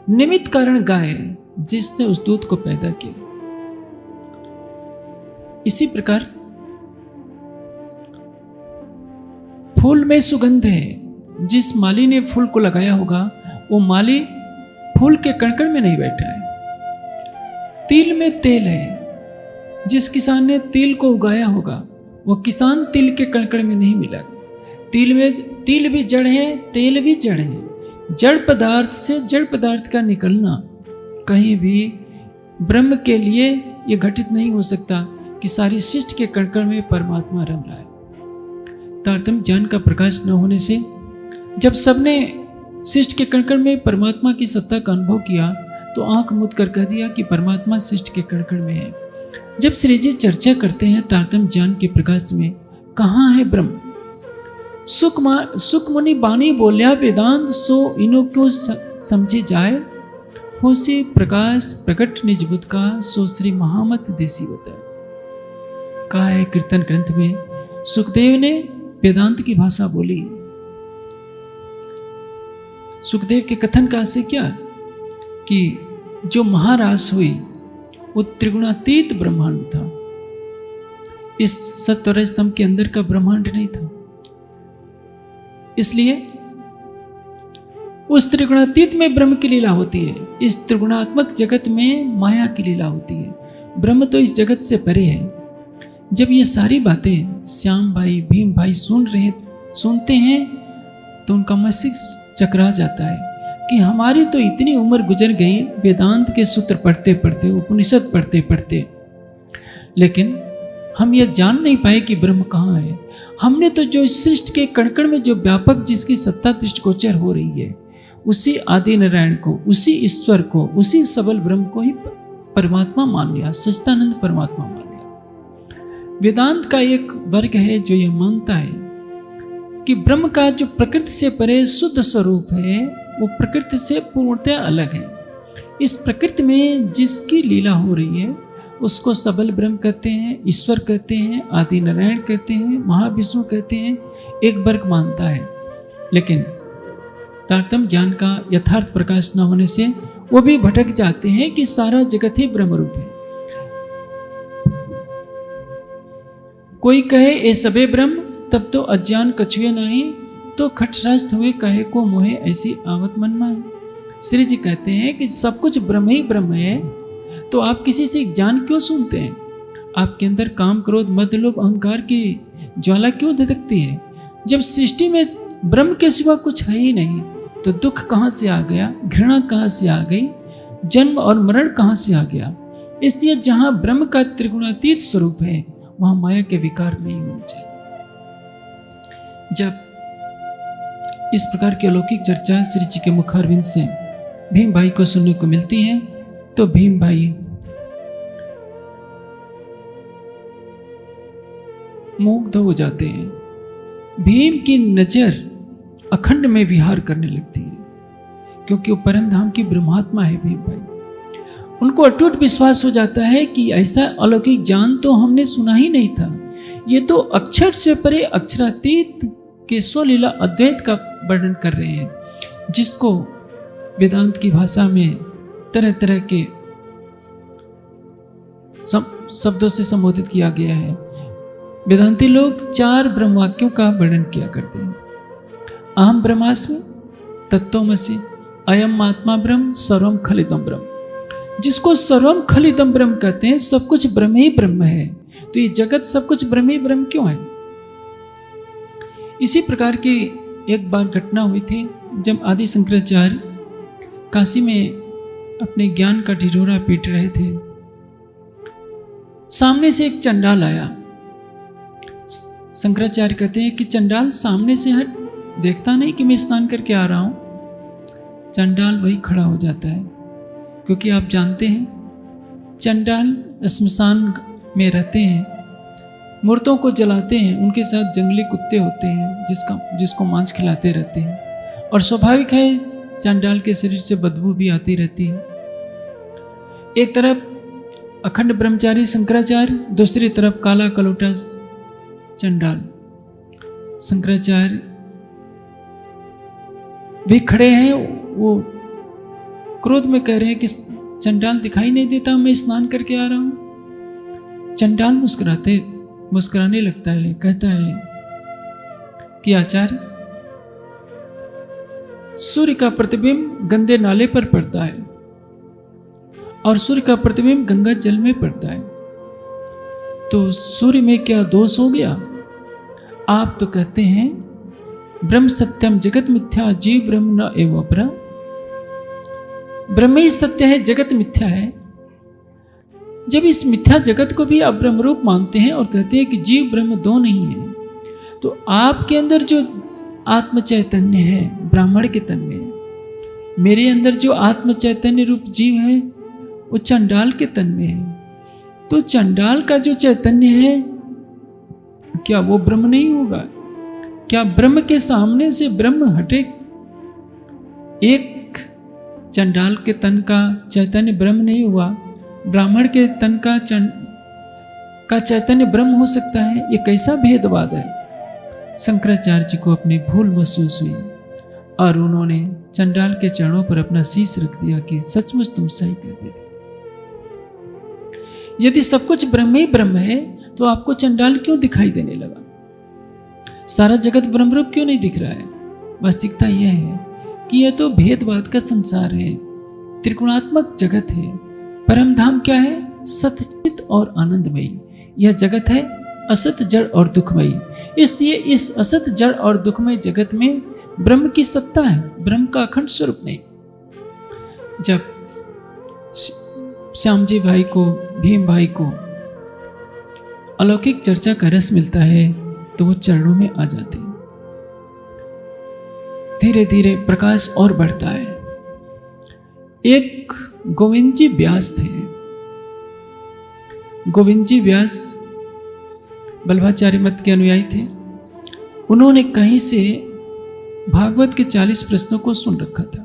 निमित्त कारण गाय है जिसने उस दूध को पैदा किया। इसी प्रकार फूल में सुगंध है, जिस माली ने फूल को लगाया होगा वो माली फूल के कणकण में नहीं बैठा है। तिल में तेल है, जिस किसान ने तिल को उगाया होगा वो किसान तिल के कणकण में नहीं मिला। तिल भी जड़ है, तेल भी जड़ है। जड़ पदार्थ से जड़ पदार्थ का निकलना कहीं भी ब्रह्म के लिए यह घटित नहीं हो सकता कि सारी सृष्टि के कणकण में परमात्मा रम रहा है। तारतम्य ज्ञान का प्रकाश न होने से जब सबने सृष्टि के कणकण में परमात्मा की सत्ता का अनुभव किया तो आंख मूंद कर कह दिया कि परमात्मा सृष्टि के कणकण में है। जब श्री जी चर्चा करते हैं तारतम्य ज्ञान के प्रकाश में, कहाँ है ब्रह्म? सुख मुनि बानी बोलिया वेदांत, सो इनो क्यों समझे जाए, हो से प्रकाश प्रकट निज बुद्ध का, सो श्री महामत देसी बताए। कहा है कीर्तन ग्रंथ में, सुखदेव ने वेदांत की भाषा बोली। सुखदेव के कथन का आशय क्या? कि जो महारास हुई वो त्रिगुणातीत ब्रह्मांड था, इस सत्व रज तम के अंदर का ब्रह्मांड नहीं था। इसलिए उस त्रिगुणातीत में ब्रह्म की लीला होती है, इस त्रिगुणात्मक जगत में माया की लीला होती है। ब्रह्म तो इस जगत से परे है। जब ये सारी बातें श्याम भाई, भीम भाई सुनते हैं तो उनका मस्तिष्क चकरा जाता है कि हमारी तो इतनी उम्र गुजर गई वेदांत के सूत्र पढ़ते पढ़ते, उपनिषद पढ़ते पढ़ते, लेकिन हम ये जान नहीं पाए कि ब्रह्म कहाँ है। हमने तो जो इस सृष्टि के कण-कण में जो व्यापक जिसकी सत्ता दृष्टिगोचर हो रही है, उसी आदि नारायण को, उसी ईश्वर को, उसी सबल ब्रह्म को ही परमात्मा मान लिया, सच्चिदानंद परमात्मा मान लिया। वेदांत का एक वर्ग है जो ये मानता है कि ब्रह्म का जो प्रकृति से परे शुद्ध स्वरूप है वो प्रकृति से पूर्णतः अलग है। इस प्रकृति में जिसकी लीला हो रही है उसको सबल ब्रह्म कहते हैं, ईश्वर कहते हैं, आदि नारायण कहते हैं, महाविष्णु कहते हैं, एक वर्ग मानता है। लेकिन तारतम्य ज्ञान का यथार्थ प्रकाश न होने से वो भी भटक जाते हैं कि सारा जगत ही ब्रह्म रूप है। कोई कहे ए सबे ब्रह्म तब तो अज्ञान कछुए नहीं, तो खटशास्त्र हुए कहे को मोहे ऐसी आवत मन में। श्री जी कहते हैं कि सब कुछ ब्रह्म ही ब्रह्म है, तो आप किसी से ज्ञान क्यों सुनते हैं? आपके अंदर काम, क्रोध, मद, लोभ, अहंकार की ज्वाला क्यों धधकती है? जब सृष्टि में ब्रह्म के सिवा कुछ है ही नहीं, तो दुख कहाँ से आ गया, घृणा कहाँ से आ गई, जन्म और मरण कहाँ से आ गया? इसलिए जहाँ ब्रह्म का त्रिगुणातीत स्वरूप है वहाँ माया के विकार नहीं होने चाहिए। जब इस प्रकार की अलौकिक चर्चा श्री जी के मुखारविंद से भीम भाई को सुनने को मिलती है तो भीम भाई मुग्ध हो जाते हैं। भीम की नजर अखंड में विहार करने लगती है, क्योंकि वो परम धाम की ब्रह्मात्मा है भीम भाई। उनको अटूट विश्वास हो जाता है कि ऐसा अलौकिक ज्ञान तो हमने सुना ही नहीं था। ये तो अक्षर से परे अक्षरातीत के स्वलीला अद्वैत का वर्णन कर रहे हैं, जिसको वेदांत की भाषा में तरह तरह के शब्दों से संबोधित किया गया है। वेदांती लोग 4 ब्रह्म वाक्यों का वर्णन किया करते हैं। अहम ब्रह्मास्मि, तत्त्वमसि, अयम आत्मा ब्रह्म, सर्वम खलिदम ब्रह्म। जिसको सर्वम खलिदम ब्रह्म कहते हैं, सब कुछ ब्रह्म ही ब्रह्म है, तो ये जगत सब कुछ ब्रह्म ही ब्रह्म क्यों है? इसी प्रकार की एक बार घटना हुई थी जब आदि शंकराचार्य काशी में अपने ज्ञान का ढिढोरा पीट रहे थे। सामने से एक चंडाल आया। शंकराचार्य कहते हैं कि चंडाल सामने से हट, देखता नहीं कि मैं स्नान करके आ रहा हूं। चंडाल वही खड़ा हो जाता है, क्योंकि आप जानते हैं चंडाल श्मशान में रहते हैं, मूर्तों को जलाते हैं, उनके साथ जंगली कुत्ते होते हैं जिसको मांस खिलाते रहते हैं, और स्वाभाविक है चंडाल के शरीर से बदबू भी आती रहती है। एक तरफ अखंड ब्रह्मचारी शंकराचार्य, दूसरी तरफ काला कलोटा चंडाल। शंकराचार्य भी खड़े हैं, वो क्रोध में कह रहे हैं कि चंडाल दिखाई नहीं देता, मैं स्नान करके आ रहा हूं। चंडाल मुस्कुराने लगता है, कहता है कि आचार्य, सूर्य का प्रतिबिंब गंदे नाले पर पड़ता है और सूर्य का प्रतिबिंब गंगा जल में पड़ता है, तो सूर्य में क्या दोष हो गया? आप तो कहते हैं ब्रह्म सत्यम जगत मिथ्या, जीव ब्रह्म न एव अपरा। ब्रह्म ही सत्य है, जगत मिथ्या है। जब इस मिथ्या जगत को भी आप ब्रह्म रूप मानते हैं और कहते हैं कि जीव ब्रह्म दो नहीं है, तो आपके अंदर जो आत्म चैतन्य है ब्राह्मण के तन में, मेरे अंदर जो आत्म चैतन्य रूप जीव है वो चंडाल के तन में है। तो चंडाल का जो चैतन्य है क्या वो ब्रह्म नहीं होगा? क्या ब्रह्म के सामने से ब्रह्म हटे? एक चंडाल के तन का चैतन्य ब्रह्म नहीं हुआ, ब्राह्मण के तन का चैतन्य ब्रह्म हो सकता है? ये कैसा भेदवाद है? शंकराचार्य जी को अपनी भूल महसूस हुई। और उन्होंने चंडाल के चरणों पर अपना शीश रख दिया कि सचमुच तुम सही कहते थे। यदि सब कुछ ब्रह्म ही ब्रह्म है तो आपको चंडाल क्यों दिखाई देने लगा? सारा जगत ब्रह्मरूप क्यों नहीं दिख रहा है? वास्तविकता यह है कि यह तो भेदवाद का संसार है, त्रिगुणात्मक जगत है। परम धाम क्या है? सतचित और आनंदमयी। यह जगत है असत, जड़ और दुखमयी। इसलिए इस असत, जड़ और दुखमय जगत में ब्रह्म की सत्ता है, ब्रह्म का अखंड स्वरूप नहीं। जब श्यामजी भाई को, भीम भाई को अलौकिक चर्चा का रस मिलता है तो वो चरणों में आ जाते हैं। धीरे धीरे प्रकाश और बढ़ता है। एक गोविंद जी व्यास थे। गोविंद जी व्यास बल्लभाचार्य मत के अनुयायी थे। उन्होंने कहीं से भागवत के 40 प्रश्नों को सुन रखा था।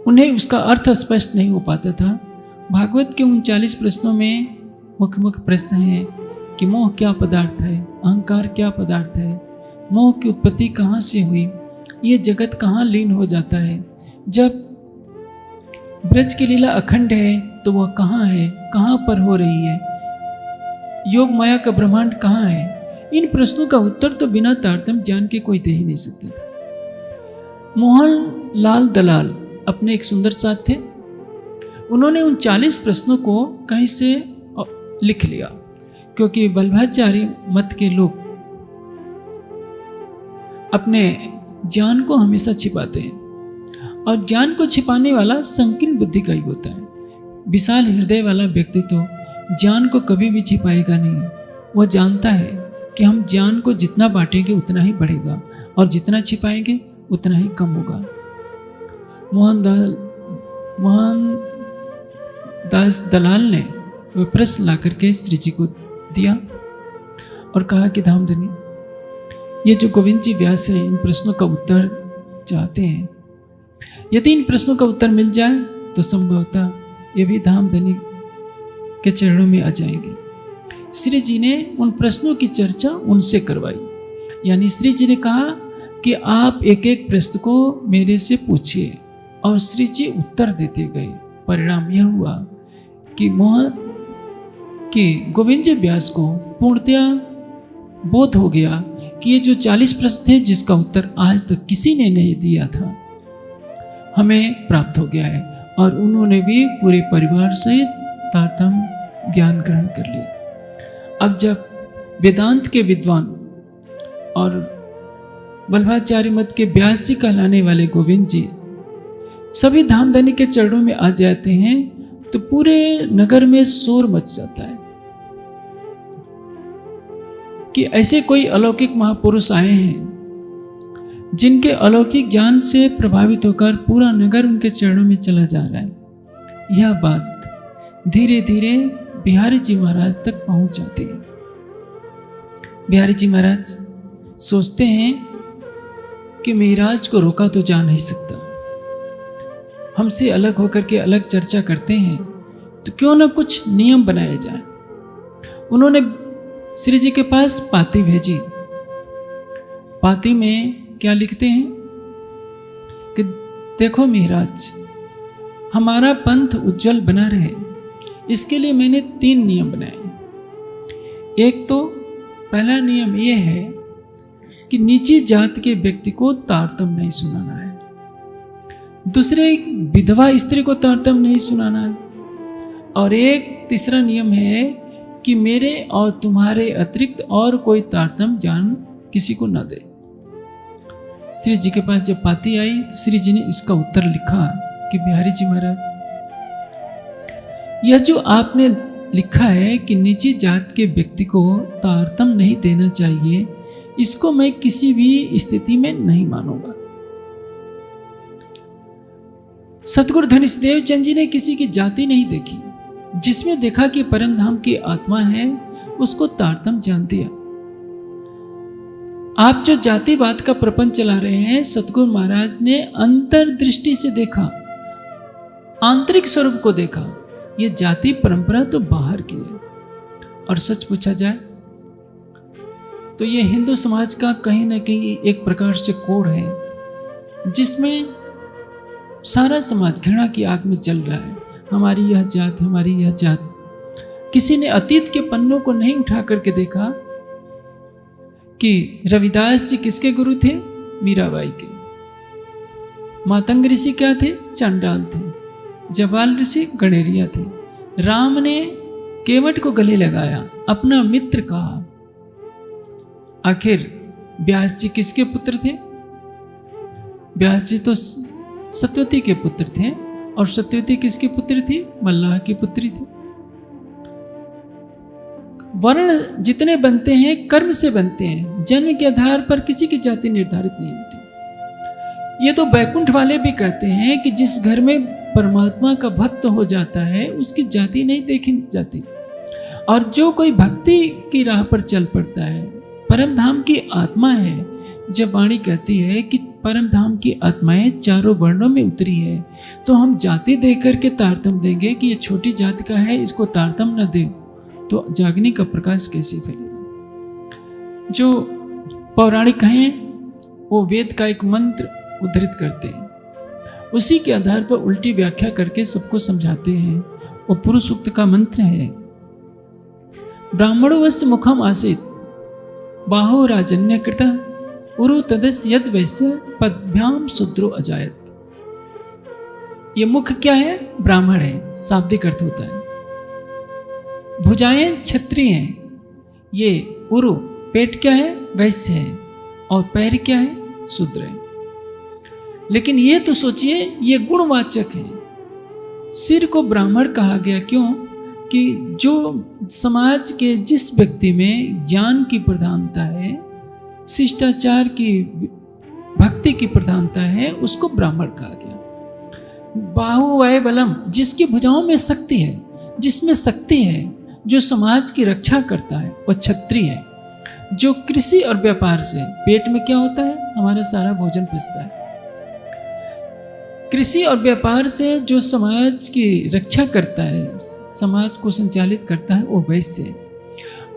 उन्हें उसका अर्थ स्पष्ट नहीं हो पाता था। भागवत के उन 40 प्रश्नों में मुख्य मुख्य प्रश्न हैं कि मोह क्या पदार्थ है, अहंकार क्या पदार्थ है, मोह की उत्पत्ति कहाँ से हुई, ये जगत कहाँ लीन हो जाता है, जब ब्रज की लीला अखंड है तो वह कहाँ है, कहाँ पर हो रही है, योग माया का ब्रह्मांड कहाँ है। इन प्रश्नों का उत्तर तो बिना तारतम्य ज्ञान के कोई दे ही नहीं सकता था। मोहन लाल दलाल अपने एक सुंदर साथ थे। उन्होंने उन 40 प्रश्नों को कहीं से लिख लिया, क्योंकि बल्लभाचार्य मत के लोग अपने ज्ञान को हमेशा छिपाते हैं, और ज्ञान को छिपाने वाला संकीर्ण बुद्धि का ही होता है। विशाल हृदय वाला व्यक्ति तो ज्ञान को कभी भी छिपाएगा नहीं। वह जानता है कि हम ज्ञान को जितना बांटेंगे उतना ही बढ़ेगा, और जितना छिपाएंगे उतना ही कम होगा। मोहनदास दलाल ने वह प्रश्न ला करके श्री जी को दिया और कहा कि धामधनी, ये जो गोविंद जी व्यास हैं, इन प्रश्नों का उत्तर चाहते हैं। यदि इन प्रश्नों का उत्तर मिल जाए तो संभवतः ये भी धामधनी के चरणों में आ जाएंगे। श्री जी ने उन प्रश्नों की चर्चा उनसे करवाई। यानी श्री जी ने कहा कि आप एक एक प्रश्न को मेरे से पूछिए, और श्री जी उत्तर देते गए। परिणाम यह हुआ कि गोविंद जी व्यास को पूर्णतया बोध हो गया कि ये जो 40 प्रश्न थे जिसका उत्तर आज तक किसी ने नहीं दिया था, हमें प्राप्त हो गया है। और उन्होंने भी पूरे परिवार सहित तारतम्य ज्ञान ग्रहण कर लिया। अब जब वेदांत के विद्वान और बल्लभाचार्य मत के व्यास जी कहलाने वाले गोविंद जी सभी धामधनी के चरणों में आ जाते हैं तो पूरे नगर में शोर मच जाता है कि ऐसे कोई अलौकिक महापुरुष आए हैं जिनके अलौकिक ज्ञान से प्रभावित होकर पूरा नगर उनके चरणों में चला जा रहा है। यह बात धीरे धीरे बिहारी जी महाराज तक पहुंच जाती है। बिहारी जी महाराज सोचते हैं कि मेराज को रोका तो जा नहीं सकता, हमसे अलग होकर के अलग चर्चा करते हैं, तो क्यों ना कुछ नियम बनाया जाए। उन्होंने श्री जी के पास पाती भेजी। पाती में क्या लिखते हैं कि देखो महाराज, हमारा पंथ उज्जवल बना रहे, इसके लिए मैंने 3 नियम बनाए। एक तो पहला नियम यह है कि नीची जात के व्यक्ति को तारतम्य नहीं सुनाना है। दूसरे, विधवा स्त्री को तारतम्य नहीं सुनाना है। और एक तीसरा नियम है कि मेरे और तुम्हारे अतिरिक्त और कोई तारतम्य ज्ञान किसी को न दे। श्री जी के पास जब पाती आई तो श्री जी ने इसका उत्तर लिखा कि बिहारी जी महाराज, यह जो आपने लिखा है कि नीची जात के व्यक्ति को तारतम्य नहीं देना चाहिए, इसको मैं किसी भी स्थिति में नहीं मानूंगा। सतगुरु धनिष्ठदेव चंद जी ने किसी की जाति नहीं देखी, जिसमें देखा कि परम धाम की आत्मा है उसको तारतम्य जान दिया। आप जो जातिवाद का प्रपंच चला रहे हैं, सतगुरु महाराज ने अंतर्दृष्टि से देखा, आंतरिक स्वरूप को देखा। ये जाति परंपरा तो बाहर की है। और सच पूछा जाए तो ये हिंदू समाज का कहीं ना कहीं एक प्रकार से कोड है जिसमें सारा समाज घृणा की आग में जल रहा है। हमारी यह जात, हमारी यह जात। किसी ने अतीत के पन्नों को नहीं उठा करके देखा कि रविदास जी किसके गुरु थे? मीराबाई के। मातंग ऋषि क्या थे? चांडाल थे। जवाल ऋषि गणेरिया थे। राम ने केवट को गले लगाया, अपना मित्र कहा। आखिर व्यास जी किसके पुत्र थे? व्यास जी तो सत्यवती के पुत्र थे, और सत्यवती किसकी पुत्री थी? मल्लाह की पुत्री थी। वर्ण जितने बनते हैं कर्म से बनते हैं, जन्म के आधार पर किसी की जाति निर्धारित नहीं होती। ये तो बैकुंठ वाले भी कहते हैं कि जिस घर में परमात्मा का भक्त हो जाता है उसकी जाति नहीं देखी जाती, और जो कोई भक्ति की राह पर चल पड़ता है, परम धाम की आत्मा है। जब वाणी कहती है कि परम धाम की आत्माएं चारों वर्णों में उतरी है, तो हम जाति देख करके तारतम देंगे कि ये छोटी जाति का है, इसको तारतम न दे, तो जागने का प्रकाश कैसे फैलेगा? जो पौराणिक हैं वो वेद का एक मंत्र उद्धृत करते हैं, उसी के आधार पर उल्टी व्याख्या करके सबको समझाते हैं। वो पुरुष सूक्त का मंत्र है, ब्राह्मणो वस्य मुखम आसीत बाहो राजन्य कृता उरु तदस यद वैश्य पदभ्याम शूद्रो अजायत। ये मुख क्या है? ब्राह्मण है, शाब्दिक अर्थ होता है। भुजाएं क्षत्रिय हैं, ये उरु पेट क्या है? वैश्य है, और पैर क्या है? शूद्र है। लेकिन ये तो सोचिए, ये गुणवाचक है। सिर को ब्राह्मण कहा गया क्यों? कि जो समाज के जिस व्यक्ति में ज्ञान की प्रधानता है, शिष्टाचार की, भक्ति की प्रधानता है, उसको ब्राह्मण कहा गया। बाहु वय बलम, जिसकी भुजाओं में शक्ति है, जिसमें शक्ति है, जो समाज की रक्षा करता है, वो क्षत्रिय है। जो कृषि और व्यापार से, पेट में क्या होता है? हमारा सारा भोजन पचता है। कृषि और व्यापार से जो समाज की रक्षा करता है, समाज को संचालित करता है, वो वैश्य है।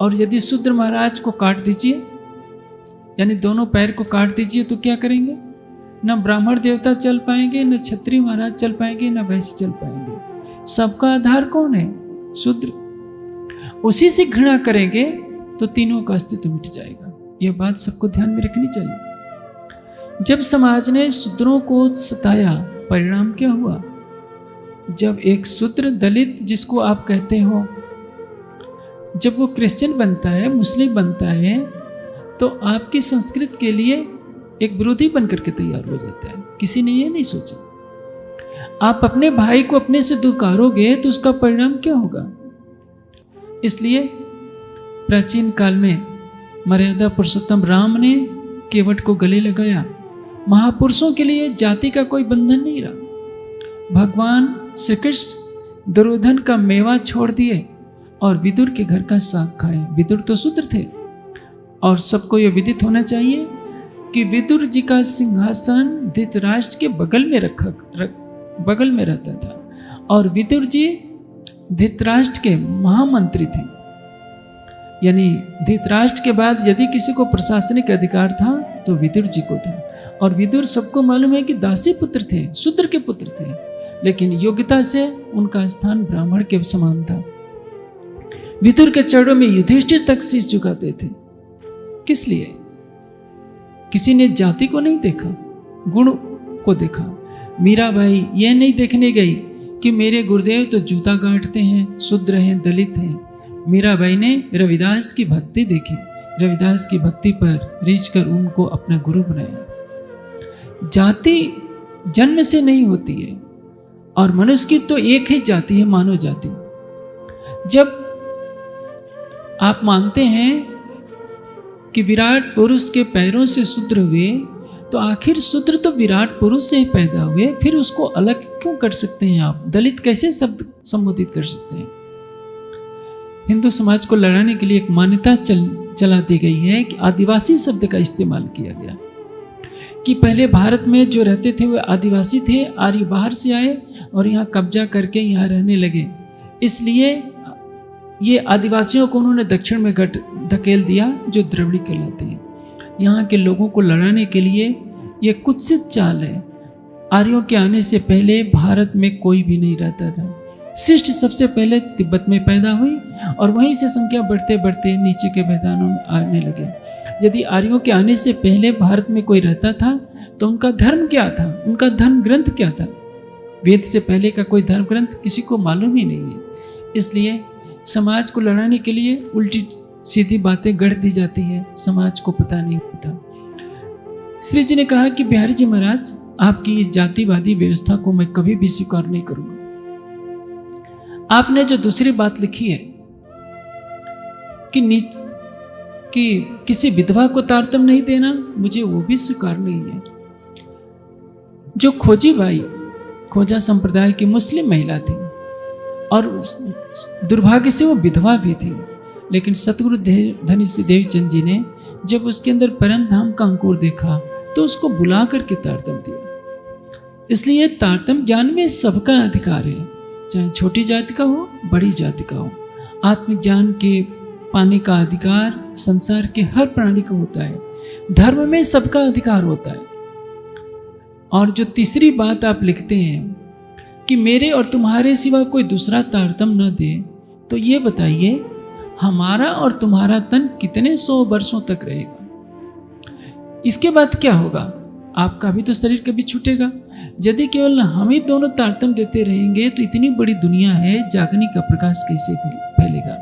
और यदि शूद्र महाराज को काट दीजिए, यानी दोनों पैर को काट दीजिए, तो क्या करेंगे? न ब्राह्मण देवता चल पाएंगे, न क्षत्रिय महाराज चल पाएंगे, न वैश्य चल पाएंगे। सबका आधार कौन है? शूद्र। उसी से घृणा करेंगे तो तीनों का अस्तित्व मिट जाएगा। यह बात सबको ध्यान में रखनी चाहिए। जब समाज ने शूद्रों को सताया, परिणाम क्या हुआ? जब एक शूद्र दलित, जिसको आप कहते हो, जब वो क्रिश्चियन बनता है, मुस्लिम बनता है, तो आपकी संस्कृति के लिए एक विरोधी बनकर के तैयार हो जाता है। किसी ने ये नहीं सोचा। आप अपने भाई को अपने से दुकारोगे तो उसका परिणाम क्या होगा? इसलिए प्राचीन काल में मर्यादा पुरुषोत्तम राम ने केवट को गले लगाया। महापुरुषों के लिए जाति का कोई बंधन नहीं रहा। भगवान श्री कृष्ण दुर्योधन का मेवा छोड़ दिए और विदुर के घर का साग खाए। विदुर तो शूद्र थे, और सबको यह विदित होना चाहिए कि विदुर जी का सिंहासन धृतराष्ट्र के बगल में रहता था, और विदुर जी धृतराष्ट्र के महामंत्री थे। यानी धृतराष्ट्र के बाद यदि किसी को प्रशासनिक अधिकार था तो विदुर जी को था। और विदुर सबको मालूम है कि दासी पुत्र थे, शूद्र के पुत्र थे, लेकिन योग्यता से उनका स्थान ब्राह्मण के समान था। विदुर के चरणों में युधिष्ठिर तक शीश झुकाते थे। किस लिए? किसी ने जाति को नहीं देखा, गुण को देखा। मीराबाई यह नहीं देखने गई कि मेरे गुरुदेव तो जूता गांठते हैं, शूद्र हैं, दलित हैं। मीराबाई ने रविदास की भक्ति देखी, रविदास की भक्ति पर रीझ कर उनको अपना गुरु बनाया। जाति जन्म से नहीं होती है, और मनुष्य की तो एक ही जाति है, मानव जाति। जब आप मानते हैं कि विराट पुरुष के पैरों से शूद्र हुए, तो आखिर शूद्र तो विराट पुरुष से ही पैदा हुए, फिर उसको अलग क्यों कर सकते हैं आप? दलित कैसे शब्द संबोधित कर सकते हैं? हिंदू समाज को लड़ाने के लिए एक मान्यता चला दी गई है कि आदिवासी शब्द का इस्तेमाल किया गया, कि पहले भारत में जो रहते थे वे आदिवासी थे, आर्य बाहर से आए और यहाँ कब्जा करके यहाँ रहने लगे, इसलिए ये आदिवासियों को उन्होंने दक्षिण में धकेल दिया, जो द्रविड़ कहलाते हैं। यहाँ के लोगों को लड़ाने के लिए ये कुत्सित चाल है। आर्यों के आने से पहले भारत में कोई भी नहीं रहता था। शिष्ट सबसे पहले तिब्बत में पैदा हुई और वहीं से संख्या बढ़ते बढ़ते नीचे के मैदानों में आने लगे। यदि आर्यों के आने से पहले भारत में कोई रहता था तो उनका धर्म क्या था, उनका धर्म ग्रंथ क्या था? वेद से पहले का कोई धर्म ग्रंथ किसी को मालूम ही नहीं है। इसलिए समाज को लड़ाने के लिए उल्टी सीधी बातें गढ़ दी जाती है, समाज को पता नहीं होता। श्री जी ने कहा कि बिहारी जी महाराज, आपकी इस जातिवादी व्यवस्था को मैं कभी भी स्वीकार नहीं करूंगा। आपने जो दूसरी बात लिखी है कि किसी विधवा को तारतम्य नहीं देना, मुझे वो भी स्वीकार नहीं है। जो खोजी बाई, खोजा संप्रदाय की मुस्लिम महिला थी और दुर्भाग्य से वो विधवा भी थी, लेकिन सतगुरु धनी श्री देवचंद जी ने जब उसके अंदर परम धाम का अंकुर देखा तो उसको बुला करके तारतम्य दिया। इसलिए तारतम्य ज्ञान में सबका अधिकार है, चाहे छोटी जाति का हो बड़ी जाति का हो। आत्मज्ञान के पाने का अधिकार संसार के हर प्राणी को होता है। धर्म में सबका अधिकार होता है। और जो तीसरी बात आप लिखते हैं कि मेरे और तुम्हारे सिवा कोई दूसरा तारतम्य न दे, तो ये बताइए हमारा और तुम्हारा तन कितने 100 वर्षों तक रहेगा? इसके बाद क्या होगा? आपका भी तो शरीर कभी छूटेगा। यदि केवल हम ही दोनों तारतम्य देते रहेंगे तो इतनी बड़ी दुनिया है, जागने का प्रकाश कैसे फैलेगा?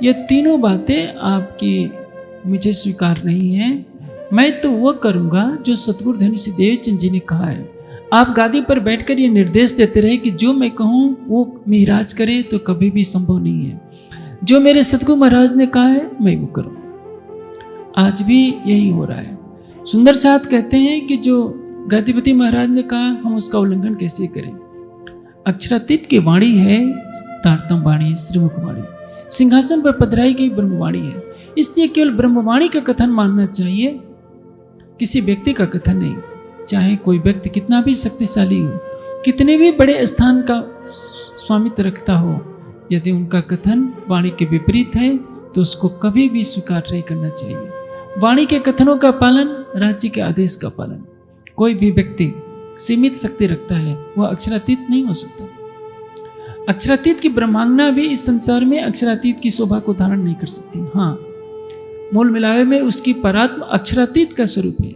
ये तीनों बातें आपकी मुझे स्वीकार नहीं है। मैं तो वो करूँगा जो सतगुरु धनी श्री देवचंद जी ने कहा है। आप गादी पर बैठकर ये निर्देश देते रहे कि जो मैं कहूँ वो महाराज करे, तो कभी भी संभव नहीं है। जो मेरे सतगुरु महाराज ने कहा है मैं वो करूँगा। आज भी यही हो रहा है। सुंदर साथ कहते हैं कि जो गद्दीपति महाराज ने कहा हम उसका उल्लंघन कैसे करें? अक्षरातीत की वाणी है तारतम्य वाणी, श्रीमुख वाणी, सिंहासन पर पधराई गई ब्रह्मवाणी है। इसलिए केवल ब्रह्मवाणी का कथन मानना चाहिए, किसी व्यक्ति का कथन नहीं। चाहे कोई व्यक्ति कितना भी शक्तिशाली हो, कितने भी बड़े स्थान का स्वामित्व रखता हो, यदि उनका कथन वाणी के विपरीत है तो उसको कभी भी स्वीकार नहीं करना चाहिए। वाणी के कथनों का पालन, राज्य के आदेश का पालन। कोई भी व्यक्ति सीमित शक्ति रखता है वह अक्षरातीत नहीं हो सकता। अक्षरातीत की ब्रह्मांगना भी इस संसार में अक्षरातीत की शोभा को धारण नहीं कर सकती। हाँ, मूल मिलावे में उसकी परात्म अक्षरातीत का स्वरूप है,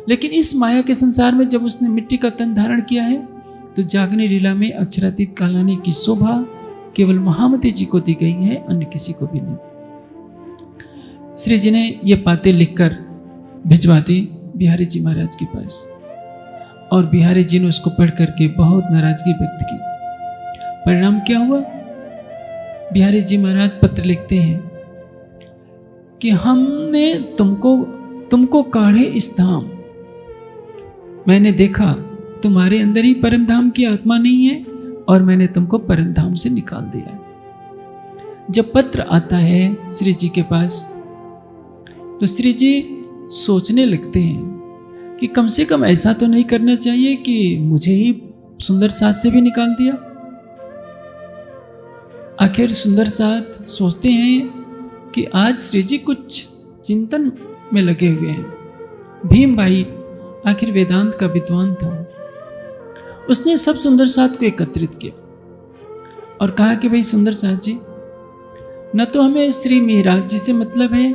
लेकिन इस माया के संसार में जब उसने मिट्टी का तन धारण किया है तो जागने लीला में अक्षरातीत कहलाने की शोभा केवल महामती जी को दी गई है, अन्य किसी को भी नहीं। श्री जी ने ये बातें लिखकर भिजवा दी बिहारी जी महाराज के पास, और बिहारी जी ने उसको पढ़ करके बहुत नाराजगी व्यक्त की। परिणाम क्या हुआ? बिहारी जी महाराज पत्र लिखते हैं कि हमने तुमको काढ़े इस धाम, मैंने देखा तुम्हारे अंदर ही परम धाम की आत्मा नहीं है और मैंने तुमको परम धाम से निकाल दिया है। जब पत्र आता है श्री जी के पास तो श्री जी सोचने लगते हैं कि कम से कम ऐसा तो नहीं करना चाहिए कि मुझे ही सुंदर साथ से भी निकाल दिया। आखिर सुंदर साथ सोचते हैं कि आज श्री जी कुछ चिंतन में लगे हुए हैं। भीम भाई आखिर वेदांत का विद्वान था, उसने सब सुंदर साथ को एकत्रित किया और कहा कि भाई सुंदर साथ जी, न तो हमें श्री महाराज जी से मतलब है,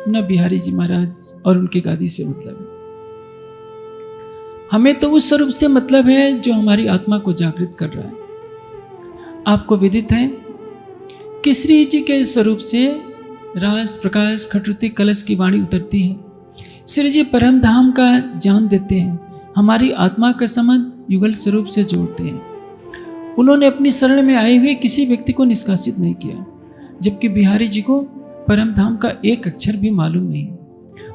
न बिहारी जी महाराज और उनकी गादी से मतलब है। हमें तो उस स्वरूप से मतलब है जो हमारी आत्मा को जागृत कर रहा है। आपको विदित है कि श्री जी के स्वरूप से रास प्रकाश खटरुति कलश की वाणी उतरती है। श्री जी परम धाम का ज्ञान देते हैं, हमारी आत्मा का संबंध युगल स्वरूप से जोड़ते हैं। उन्होंने अपनी शरण में आए हुए किसी व्यक्ति को निष्कासित नहीं किया, जबकि बिहारी जी को परम धाम का एक अक्षर भी मालूम नहीं।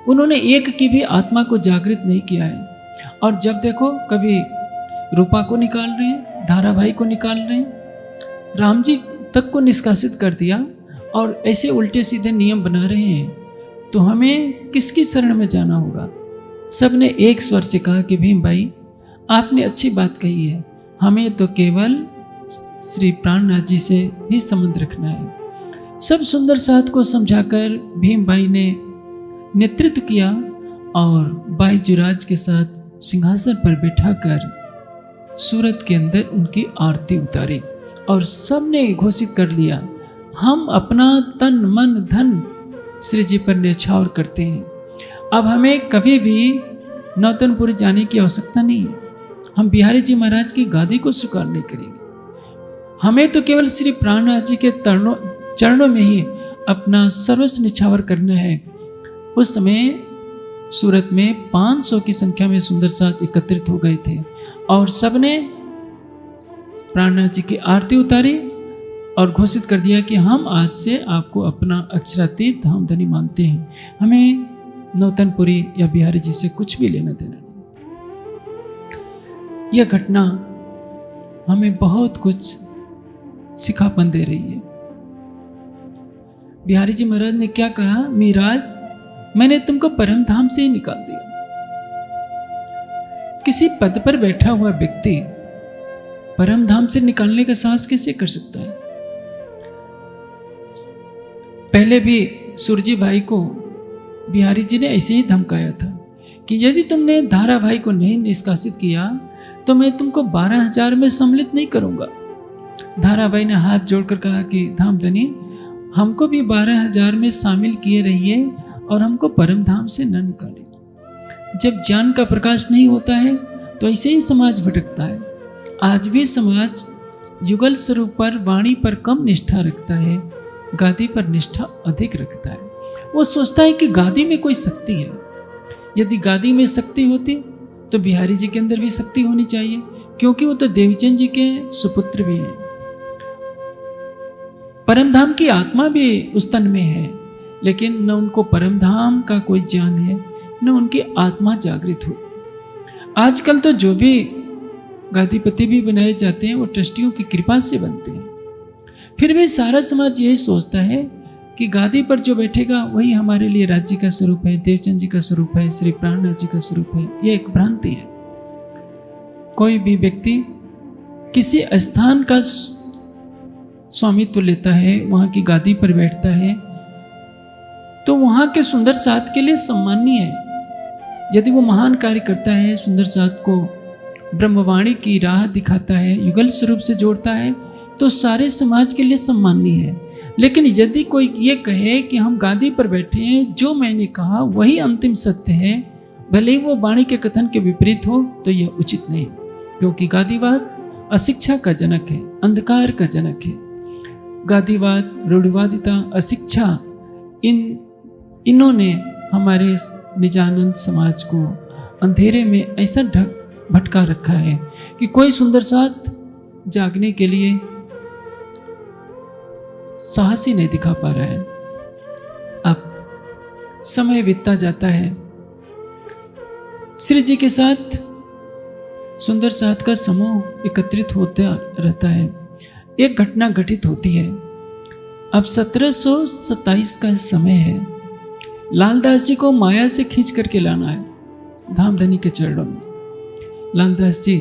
उन्होंने एक की भी आत्मा को जागृत नहीं किया है। और जब देखो कभी रूपा को निकाल रहे हैं, धाराभाई को निकाल रहे हैं, राम जी तक को निष्कासित कर दिया और ऐसे उल्टे सीधे नियम बना रहे हैं, तो हमें किसकी शरण में जाना होगा? सब ने एक स्वर से कहा कि भीम भाई आपने अच्छी बात कही है, हमें तो केवल श्री प्राणनाथ जी से ही संबंध रखना है। सब सुंदर साथ को समझाकर भीम भाई ने नेतृत्व किया और बायजुराज के साथ सिंहासन पर बैठाकर सूरत के अंदर उनकी आरती उतारी और सबने घोषित कर लिया, हम अपना तन मन धन श्री जी पर न्यौछावर करते हैं। अब हमें कभी भी नौतनपुर जाने की आवश्यकता नहीं है। हम बिहारी जी महाराज की गादी को स्वीकार नहीं करेंगे। हमें तो केवल श्री प्राणनाथ जी के चरणों में ही अपना सर्वस्व न्यौछावर करना है। उस समय सूरत में 500 की संख्या में सुंदर साथ एकत्रित हो गए थे और सबने प्राणनाथ जी की आरती उतारी और घोषित कर दिया कि हम आज से आपको अपना अक्षरातीत धामधनी मानते हैं। हमें नौतनपुरी या बिहारी जी से कुछ भी लेना देना नहीं। यह घटना हमें बहुत कुछ सिखापन दे रही है। बिहारी जी महाराज ने क्या कहा, मीराज मैंने तुमको परम धाम से ही निकाल दिया। किसी पद पर बैठा हुआ व्यक्ति परम धाम से निकालने का साहस कैसे कर सकता है? पहले भी सुरजी भाई को बिहारी जी ने ऐसे ही धमकाया था कि यदि तुमने धारा भाई को नहीं निष्कासित किया तो मैं तुमको 12,000 में सम्मिलित नहीं करूंगा। धारा भाई ने हाथ जोड़कर कहा कि धामधनी हमको भी 12,000 में शामिल किए रहिए और हमको परम धाम से न निकालिए। जब ज्ञान का प्रकाश नहीं होता है तो ऐसे ही समाज भटकता है। आज भी समाज युगल स्वरूप पर वाणी पर कम निष्ठा रखता है, गादी पर निष्ठा अधिक रखता है। वो सोचता है कि गादी में कोई शक्ति है। यदि गादी में शक्ति होती तो बिहारी जी के अंदर भी शक्ति होनी चाहिए, क्योंकि वो तो देवचंद जी के सुपुत्र भी हैं। परमधाम की आत्मा भी उस तन में है, लेकिन न उनको परमधाम का कोई ज्ञान है, न उनकी आत्मा जागृत हो। आजकल तो जो भी गादीपति भी बनाए जाते हैं वो ट्रस्टियों की कृपा से बनते हैं। फिर भी सारा समाज यही सोचता है कि गादी पर जो बैठेगा वही हमारे लिए राज्य का स्वरूप है, देवचंद जी का स्वरूप है, श्री प्राणनाथ जी का स्वरूप है। यह एक भ्रांति है। कोई भी व्यक्ति किसी स्थान का स्वामित्व लेता है, वहां की गादी पर बैठता है, तो वहां के सुंदर साथ के लिए सम्माननीय है। यदि वो महान कार्य करता है, सुंदर साथ को ब्रह्मवाणी की राह दिखाता है, युगल स्वरूप से जोड़ता है, तो सारे समाज के लिए सम्माननीय है। लेकिन यदि कोई ये कहे कि हम गादी पर बैठे हैं, जो मैंने कहा वही अंतिम सत्य है, भले ही वो वाणी के कथन के विपरीत हो, तो यह उचित नहीं, क्योंकि गादीवाद अशिक्षा का जनक है, अंधकार का जनक है। गादीवाद, रूढ़िवादिता, अशिक्षा, इन्होंने हमारे निजानंद समाज को अंधेरे में ऐसा भटका रखा है कि कोई सुंदर साथ जागने के लिए साहस ही नहीं दिखा पा रहा है। अब समय बीतता जाता है, श्री जी के साथ सुंदर साथ का समूह एकत्रित होता रहता है। एक घटना घटित होती है। अब 1727 का समय है। लालदास जी को माया से खींच करके लाना है धामधनी के चरणों में। लालदास जी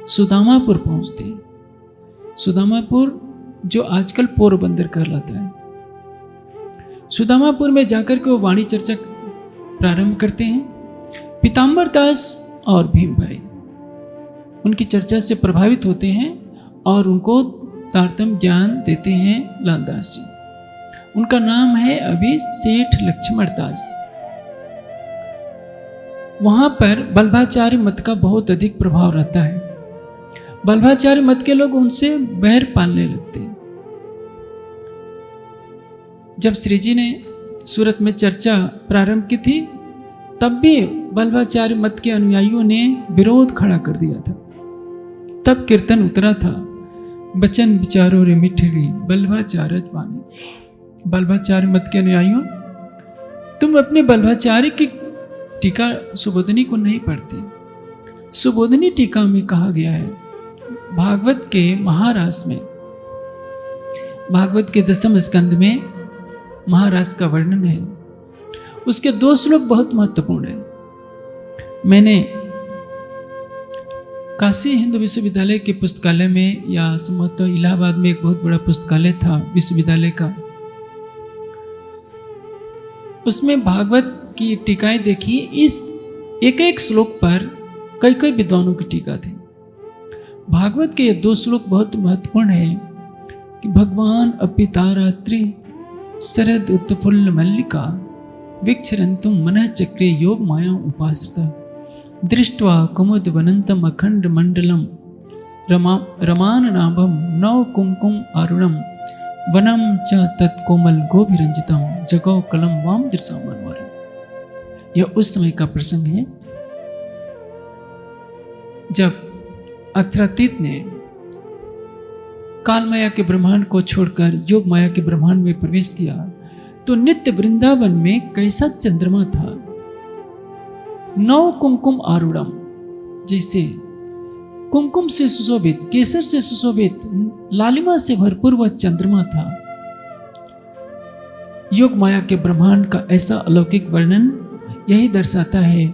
सुदामापुर पहुंचते हैं। सुदामापुर जो आजकल पोरबंदर कहलाता है। सुदामापुर में जाकर के वो वाणी चर्चा प्रारंभ करते हैं। पीताम्बर दास और भीम भाई उनकी चर्चा से प्रभावित होते हैं और उनको तारतम्य ज्ञान देते हैं लालदास जी। उनका नाम है अभी सेठ लक्ष्मण दास। वहां पर बल्भाचार्य मत का बहुत अधिक प्रभाव रहता है। बल्भाचार्य मत के लोग उनसे बैर पालने लगते हैं। जब श्री जी ने सूरत में चर्चा प्रारंभ की थी, तब भी बल्भाचार्य मत के अनुयायियों ने विरोध खड़ा कर दिया था। तब कीर्तन उतरा था, बचन विचारो रे मिठरी बल्भाचार्य वाणी। बल्भाचार्य मत के अनुयायियों, तुम अपने बल्भाचार्य की टीका सुबोधनी को नहीं पढ़ते। सुबोधनी टीका में कहा गया है, भागवत के महारास में, भागवत के 10वें स्कंद में महारास का वर्णन है। उसके 2 श्लोक बहुत महत्वपूर्ण है। मैंने काशी हिंदू विश्वविद्यालय के पुस्तकालय में, या संभवतः इलाहाबाद में एक बहुत बड़ा पुस्तकालय था विश्वविद्यालय का, उसमें भागवत की टीकाएं देखी, इस एक एक श्लोक पर कई कई विद्वानों की टीका थी। भागवत के ये 2 श्लोक बहुत महत्वपूर्ण है कि भगवान अपितारात्रि शरद उत्फुल्ल मल्लिका विक्षरन्तुम मनः चक्रे योग माया उपासता दृष्ट्वा कुमुद वनंतम अखंड मंडलम रमान नाभम नव कुमकुम अरुणम वनम च तत्कोमल गोभिरंजितम जगौ कलम वाम दृशामन। यह उस समय का प्रसंग है जब अक्षरातीत ने काल माया के ब्रह्मांड को छोड़कर योग माया के ब्रह्मांड में प्रवेश किया, तो नित्य वृंदावन में कैसा चंद्रमा था, नव कुमकुम आरूढ़म, जैसे कुमकुम से सुशोभित, केसर से सुशोभित, लालिमा से भरपूर वह चंद्रमा था। योग माया के ब्रह्मांड का ऐसा अलौकिक वर्णन यही दर्शाता है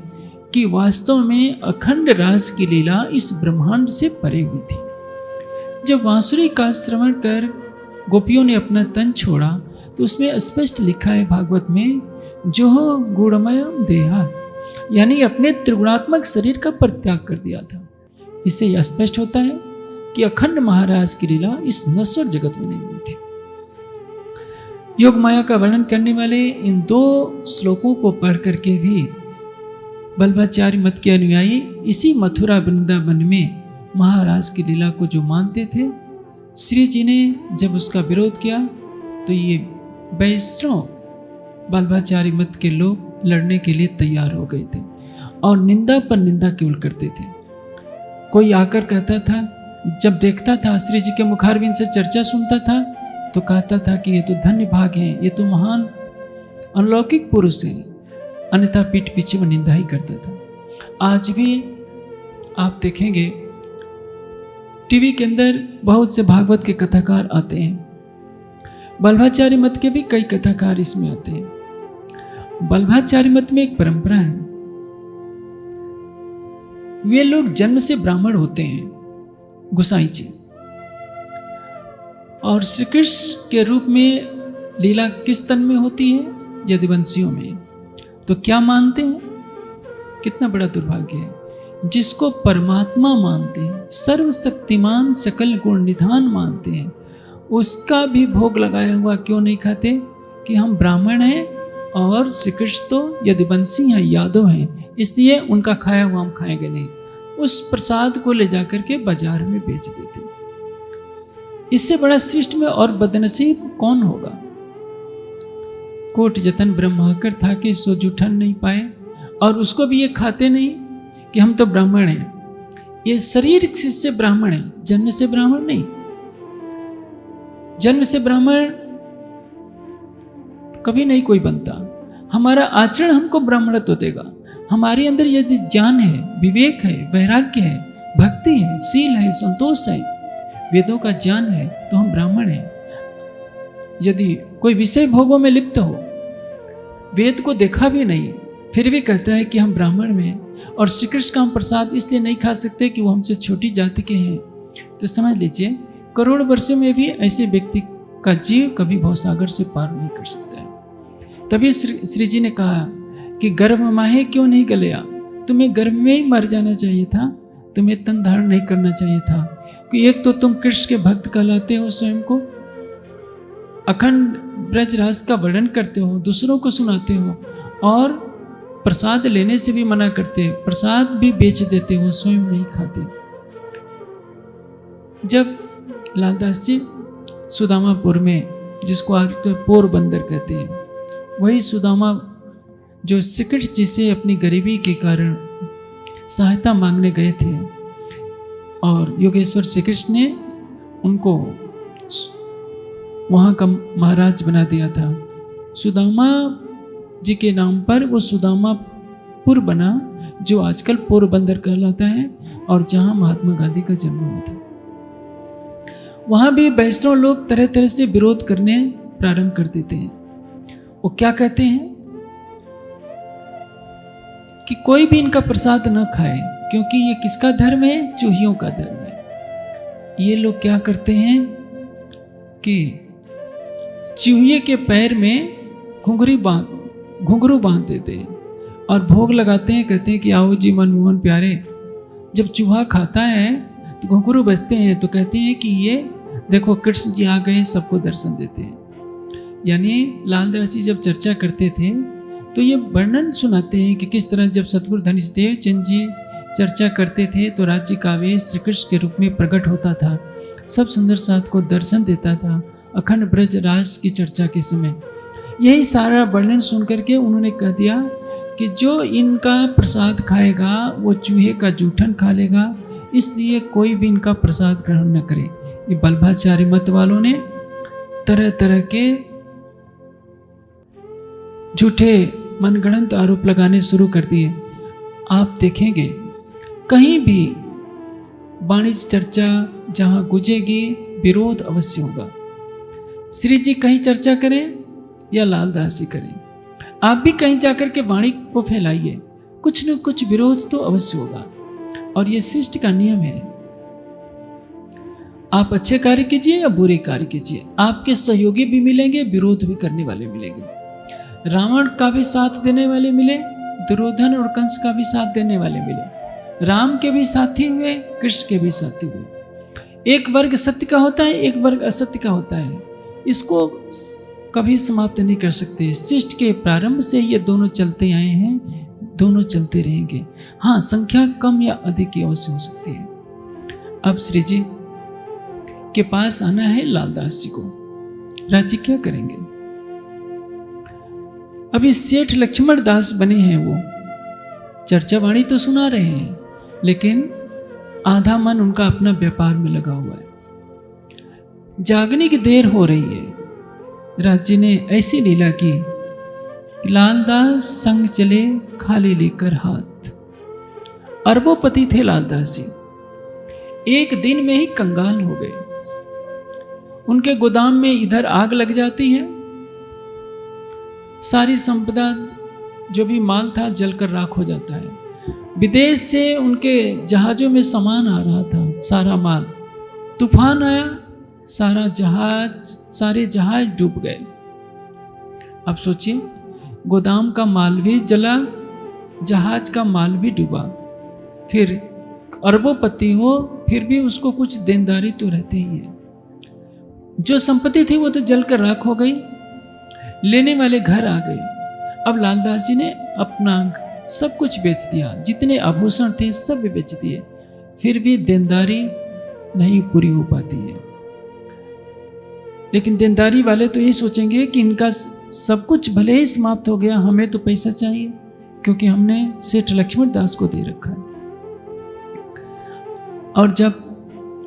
कि वास्तव में अखंड रास की लीला इस ब्रह्मांड से परे हुई थी। जब बांसुरी का श्रवण कर गोपियों ने अपना तन छोड़ा, तो उसमें स्पष्ट लिखा है भागवत में, जो गुणमय देहा, यानी अपने त्रिगुणात्मक शरीर का परित्याग कर दिया था। इससे यह स्पष्ट होता है कि अखंड महाराज की लीला इस नश्वर जगत में नहीं हुई थी। योग माया का वर्णन करने वाले इन 2 श्लोकों को पढ़ करके भी बल्लभाचार्य मत के अनुयायी इसी मथुरा वृंदावन में महाराज की लीला को जो मानते थे, श्री जी ने जब उसका विरोध किया तो ये वैष्णव बल्लभाचार्य मत के लोग लड़ने के लिए तैयार हो गए थे और निंदा पर निंदा केवल करते थे। कोई आकर कहता था, जब देखता था श्री जी के मुखारविंद से चर्चा सुनता था, तो कहता था कि ये तो धन्य भाग हैं, ये तो महान अलौकिक पुरुष हैं, अन्यथा पीठ पीछे वो निंदा ही करता था। आज भी आप देखेंगे टीवी के अंदर बहुत से भागवत के कथाकार आते हैं, बल्लभाचार्य मत के भी कई कथाकार इसमें आते हैं। बल्लभाचार्य मत में एक परंपरा है, वे लोग जन्म से ब्राह्मण होते हैं, गोसाई जी, और श्री कृष्ण के रूप में लीला किस तन में होती है, यदुवंशियों में। तो क्या मानते हैं, कितना बड़ा दुर्भाग्य है, जिसको परमात्मा मानते हैं, सर्वशक्तिमान सकल गुण निधान मानते हैं, उसका भी भोग लगाया हुआ क्यों नहीं खाते कि हम ब्राह्मण हैं और श्री कृष्ण तो यदुवंशी हैं, यादव हैं, इसलिए उनका खाया हुआ हम खाएंगे नहीं। उस प्रसाद को ले जाकर के बाजार में बेच देते। इससे बड़ा सृष्टि में और बदनसीब कौन होगा। कोट जतन ब्रह्माकर था कि सो जुठन नहीं पाए, और उसको भी ये खाते नहीं कि हम तो ब्राह्मण हैं। ये शरीर से ब्राह्मण है, जन्म से ब्राह्मण नहीं। जन्म से ब्राह्मण कभी नहीं कोई बनता। हमारा आचरण हमको ब्राह्मणत्व देगा। हमारे अंदर यदि ज्ञान है, विवेक है, वैराग्य है, भक्ति है, शील है, संतोष है, वेदों का ज्ञान है, तो हम ब्राह्मण हैं। यदि कोई विषय भोगों में लिप्त हो, वेद को देखा भी नहीं, फिर भी कहता है कि हम ब्राह्मण में, और श्री कृष्ण का हम प्रसाद इसलिए नहीं खा सकते कि वो हमसे छोटी जाति के हैं, तो समझ लीजिए करोड़ वर्षों में भी ऐसे व्यक्ति का जीव कभी भवसागर से पार नहीं कर सकता है। तभी श्री जी ने कहा कि गर्भ माहे क्यों नहीं गलया, तुम्हें गर्भ में ही मर जाना चाहिए था, तुम्हें तन धारण नहीं करना चाहिए था, कि एक तो तुम कृष्ण के भक्त कहलाते हो, स्वयं को अखंड ब्रज रास का वर्णन करते हो, दूसरों को सुनाते हो, और प्रसाद लेने से भी मना करते हो, प्रसाद भी बेच देते हो, स्वयं नहीं खाते। जब लालदास जी सुदामापुर में, जिसको आज पोरबंदर कहते हैं, वही सुदामा जो श्री कृष्ण जी से अपनी गरीबी के कारण सहायता मांगने गए थे, और योगेश्वर श्री कृष्ण ने उनको वहाँ का महाराज बना दिया था। सुदामा जी के नाम पर वो सुदामापुर बना, जो आजकल पोरबंदर कहलाता है, और जहाँ महात्मा गांधी का जन्म हुआ था। वहाँ भी वैष्णव लोग तरह तरह से विरोध करने प्रारंभ कर देते हैं। वो क्या कहते हैं कि कोई भी इनका प्रसाद न खाए, क्योंकि ये किसका धर्म है, चूहियों का धर्म है। ये लोग क्या करते हैं कि चूहिए के पैर में घुंघरी बांध घुंघरू बांधते थे और भोग लगाते हैं, कहते हैं कि आओ जी मनमोहन प्यारे। जब चूहा खाता है तो घुंघरू बजते हैं, तो कहते हैं कि ये देखो कृष्ण जी आ गए, सबको दर्शन देते हैं। यानी लालदास जी जब चर्चा करते थे तो ये वर्णन सुनाते हैं कि किस तरह जब सतगुरु धनीशदेव चंद जी चर्चा करते थे तो राज्य का आवेश श्री कृष्ण के रूप में प्रकट होता था, सब सुंदर साथ को दर्शन देता था अखंड ब्रज रास की चर्चा के समय। यही सारा वर्णन सुन करके उन्होंने कह दिया कि जो इनका प्रसाद खाएगा वो चूहे का जूठन खा लेगा, इसलिए कोई भी इनका प्रसाद ग्रहण न करे। ये बल्भाचार्य मत वालों ने तरह तरह के झूठे मनगढ़ंत आरोप लगाने शुरू कर दिए। आप देखेंगे कहीं भी वाणिज्य चर्चा जहां गुजेगी विरोध अवश्य होगा। श्री जी कहीं चर्चा करें या लालदास जी करें, आप भी कहीं जाकर के वाणी को फैलाइए, कुछ न कुछ विरोध तो अवश्य होगा। और ये सृष्टि का नियम है, आप अच्छे कार्य कीजिए या बुरे कार्य कीजिए, आपके सहयोगी भी मिलेंगे, विरोध भी करने वाले मिलेंगे। रावण का भी साथ देने वाले मिले, दुर्योधन और कंस का भी साथ देने वाले मिले, राम के भी साथी हुए, कृष्ण के भी साथी हुए। एक वर्ग सत्य का होता है, एक वर्ग असत्य का होता है, इसको कभी समाप्त नहीं कर सकते। सृष्टि के प्रारंभ से ये दोनों चलते आए हैं, दोनों चलते रहेंगे। हाँ, संख्या कम या अधिक की अवश्य हो सकती है। अब श्री जी के पास आना है लालदास जी को, राज्य क्या करेंगे? अभी सेठ लक्ष्मण दास बने हैं, वो चर्चा वाणी तो सुना रहे हैं, लेकिन आधा मन उनका अपना व्यापार में लगा हुआ है। जागने की देर हो रही है। राज्य ने ऐसी लीला की, लालदास संग चले खाली लेकर हाथ। अरबोपति थे लालदास जी, एक दिन में ही कंगाल हो गए। उनके गोदाम में इधर आग लग जाती है, सारी संपदा जो भी माल था जलकर राख हो जाता है। विदेश से उनके जहाजों में सामान आ रहा था, सारा माल, तूफान आया, सारे जहाज डूब गए। अब सोचिए, गोदाम का माल भी जला, जहाज का माल भी डूबा। फिर अरबोपति हो, फिर भी उसको कुछ देनदारी तो रहती ही है। जो संपत्ति थी वो तो जलकर राख हो गई, लेने वाले घर आ गए। अब लालदास जी ने अपना सब कुछ बेच दिया, जितने आभूषण थे सब बेच दिए, फिर भी देनदारी नहीं पूरी हो पाती है। लेकिन देनदारी वाले तो ये सोचेंगे कि इनका सब कुछ भले ही समाप्त हो गया, हमें तो पैसा चाहिए, क्योंकि हमने सेठ लक्ष्मण दास को दे रखा है। और जब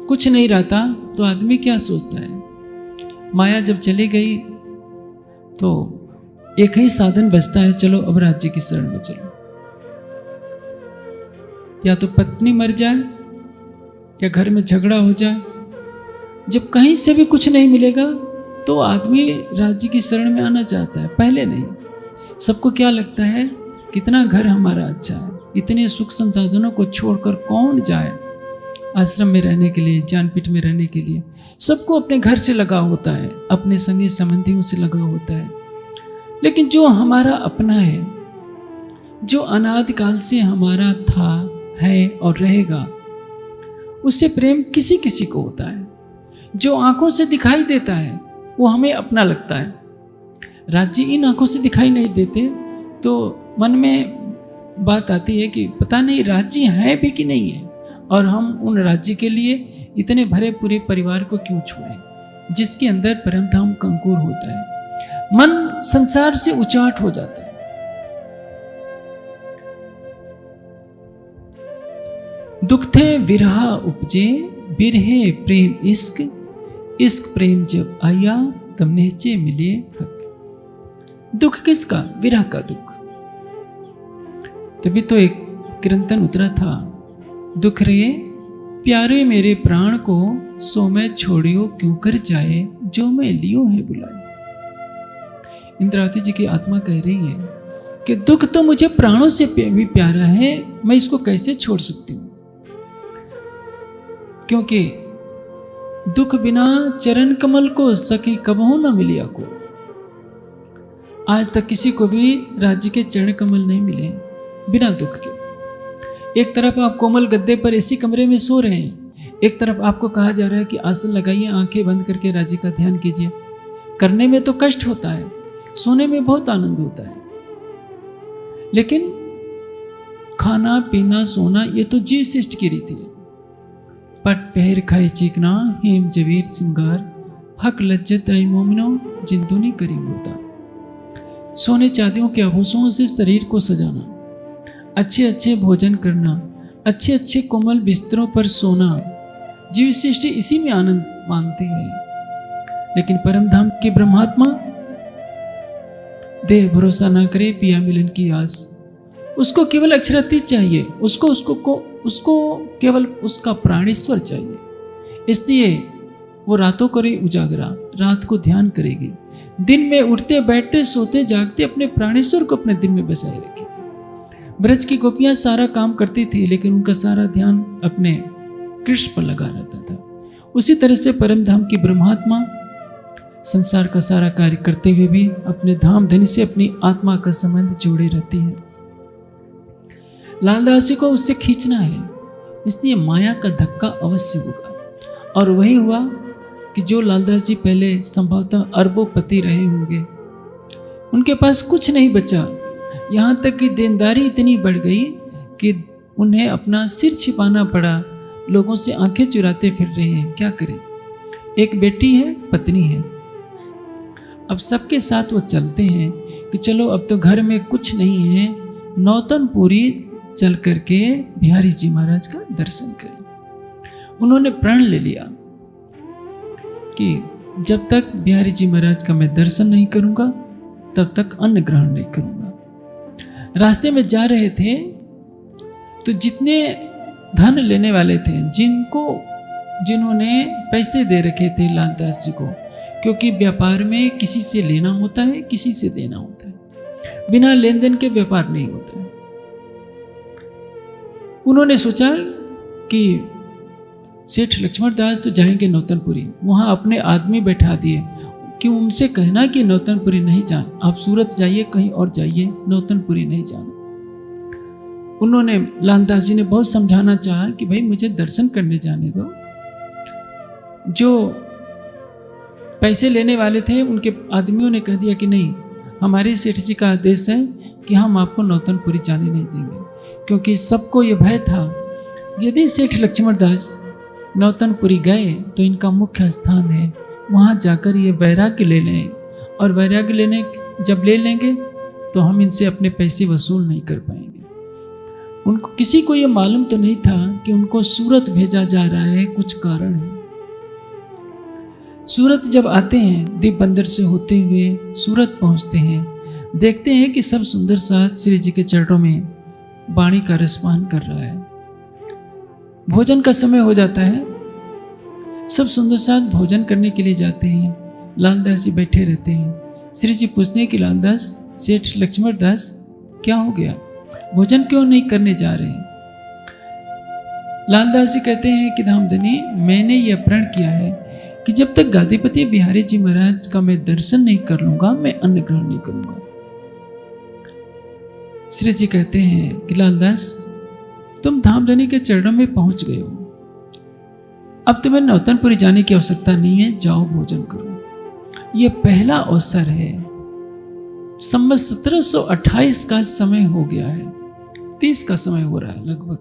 कुछ नहीं रहता तो आदमी क्या सोचता है? माया जब चली गई तो एक ही साधन बचता है, चलो अब राज्य की शरण में चलो। या तो पत्नी मर जाए या घर में झगड़ा हो जाए। जब कहीं से भी कुछ नहीं मिलेगा तो आदमी राज्य की शरण में आना चाहता है, पहले नहीं। सबको क्या लगता है, कितना घर हमारा अच्छा है, इतने सुख संसाधनों को छोड़कर कौन जाए आश्रम में रहने के लिए, ज्ञानपीठ में रहने के लिए। सबको अपने घर से लगा होता है, अपने संगी संबंधियों से लगा होता है। लेकिन जो हमारा अपना है, जो अनादिकाल से हमारा था, है और रहेगा, उससे प्रेम किसी किसी को होता है। जो आंखों से दिखाई देता है वो हमें अपना लगता है। राज्य इन आंखों से दिखाई नहीं देते तो मन में बात आती है कि पता नहीं राज्य है भी कि नहीं है, और हम उन राज्य के लिए इतने भरे पूरे परिवार को क्यों छोड़ें, जिसके अंदर परम धाम का अंकुर होता है। मन संसार से उचाट हो जाता है। दुख थे विरह उपजे, बिरहे प्रेम इश्क, इश्क प्रेम जब आया, तब नेचे मिले हक। दुख किसका? विरह का दुख। तभी तो एक कीर्तन उतरा था, दुख रे प्यारे मेरे प्राण को, सो मैं छोड़ियो क्यों कर जाए, जो मैं लियो है बुलाए। इंद्रावती जी की आत्मा कह रही है कि दुख तो मुझे प्राणों से भी प्यारा है, मैं इसको कैसे छोड़ सकती हूँ, क्योंकि दुख बिना चरण कमल को सखी कबहू न मिलिया को। आज तक किसी को भी राज्य के चरण कमल नहीं मिले हैं बिना दुख के। एक तरफ आप कोमल गद्दे पर एसी कमरे में सो रहे हैं, एक तरफ आपको कहा जा रहा है कि आसन लगाइए, आंखें बंद करके राज्य का ध्यान कीजिए। करने में तो कष्ट होता है, सोने में बहुत आनंद होता है, लेकिन खाना पीना सोना ये तो जीव शिष्ट की रीति है। पट पहर खाए चीकना हेम जवीर सिंगार, हक लज्जत आई मोमिनो जिंदू ने करी होता। सोने चांदियों के आभूषणों से शरीर को सजाना, अच्छे अच्छे भोजन करना, अच्छे अच्छे कोमल बिस्तरों पर सोना, जीव सृष्टि इसी में आनंद मानती है। लेकिन परम धाम के ब्रह्मात्मा देह भरोसा ना करे पिया मिलन की आस, उसको केवल अक्षरातीत चाहिए, उसको केवल उसका प्राणेश्वर चाहिए। इसलिए वो रातों करे उजागरा, रात को ध्यान करेगी, दिन में उठते बैठते सोते जागते अपने प्राणेश्वर को अपने दिल में बसाए रखेगी। ब्रज की गोपियां सारा काम करती थी, लेकिन उनका सारा ध्यान अपने कृष्ण पर लगा रहता था। उसी तरह से परम धाम की ब्रह्मात्मा संसार का सारा कार्य करते हुए भी अपने धाम धनी से अपनी आत्मा का संबंध जोड़े रहती है। लालदास जी को उससे खींचना है, इसलिए माया का धक्का अवश्य होगा। और वही हुआ कि जो लालदास जी पहले संभवतः अरबोपति रहे होंगे, उनके पास कुछ नहीं बचा। यहाँ तक कि देनदारी इतनी बढ़ गई कि उन्हें अपना सिर छिपाना पड़ा, लोगों से आंखें चुराते फिर रहे हैं। क्या करें, एक बेटी है, पत्नी है, अब सबके साथ वो चलते हैं कि चलो अब तो घर में कुछ नहीं है, नौतनपुरी चल करके बिहारी जी महाराज का दर्शन करें। उन्होंने प्रण ले लिया कि जब तक बिहारी जी महाराज का मैं दर्शन नहीं करूंगा तब तक अन्न ग्रहण नहीं करूंगा। रास्ते में जा रहे थे तो जितने धन लेने वाले थे, जिन्होंने पैसे दे रखे थे लालदास जी को, क्योंकि व्यापार में किसी से लेना होता है, किसी से देना होता है, बिना लेन देन के व्यापार नहीं होता है। उन्होंने सोचा कि सेठ लक्ष्मण दास तो जाएंगे नौतनपुरी, वहां अपने आदमी बैठा दिए कि उनसे कहना कि नौतनपुरी नहीं जाए, आप सूरत जाइए, कहीं और जाइए, नौतनपुरी नहीं जाना। उन्होंने लालदास जी ने बहुत समझाना चाहा कि भाई मुझे दर्शन करने जाने दो। जो पैसे लेने वाले थे उनके आदमियों ने कह दिया कि नहीं, हमारे सेठ जी का आदेश है कि हम आपको नौतनपुरी जाने नहीं देंगे, क्योंकि सबको ये भय था यदि सेठ लक्ष्मण दास नौतनपुरी गए तो इनका मुख्य स्थान है, वहाँ जाकर ये वैराग्य ले लें, और वैराग्य जब ले लेंगे तो हम इनसे अपने पैसे वसूल नहीं कर पाएंगे। उनको किसी को ये मालूम तो नहीं था कि उनको सूरत भेजा जा रहा है, कुछ कारण है। सूरत जब आते हैं, दीप बंदर से होते हुए सूरत पहुंचते हैं, देखते हैं कि सब सुंदर साथ श्री जी के चरणों में वाणी का रसपान कर रहा है। भोजन का समय हो जाता है, सब सुंदर साथ भोजन करने के लिए जाते हैं। लालदास जी बैठे रहते हैं। श्री जी पूछते हैं कि लालदास, सेठ लक्ष्मण दास क्या हो गया, भोजन क्यों नहीं करने जा रहे हैं? लालदास जी कहते हैं कि धामधनी, मैंने यह प्रण किया है कि जब तक गादीपति बिहारी जी महाराज का मैं दर्शन नहीं कर लूंगा, मैं अन्न ग्रहण नहीं करूंगा। श्री जी कहते हैं कि लालदास, तुम धामधनी के चरणों में पहुंच गए हो, अब तुम्हें नौतनपुरी जाने की आवश्यकता नहीं है, जाओ भोजन करो। यह पहला अवसर है। संवत 1728 का समय हो गया है, 30 का समय हो रहा है लगभग।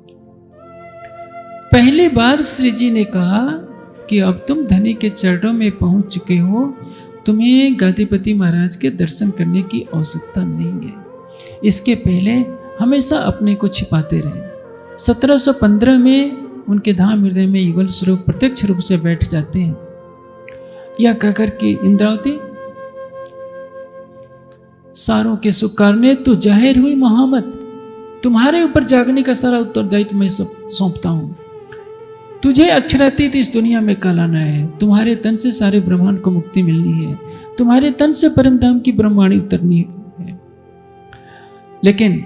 पहली बार श्री जी ने कहा कि अब तुम धनी के चरणों में पहुंच चुके हो, तुम्हें गादीपति महाराज के दर्शन करने की आवश्यकता नहीं है। इसके पहले हमेशा अपने को छिपाते रहे। 1715 में उनके धाम हृदय में युगल स्वरूप प्रत्यक्ष रूप से बैठ जाते हैं। यह कहकर कि इंद्रावती, सारों के सुकारने तू जाहिर हुई महामत, तुम्हारे ऊपर जागने का सारा उत्तरदायित्व मैं सौंपता हूं। तुझे अक्षरातीत इस दुनिया में कहलाना है, तुम्हारे तन से सारे ब्रह्मांड को मुक्ति मिलनी है, तुम्हारे तन से परम धाम की ब्रह्मवाणी उतरनी है। लेकिन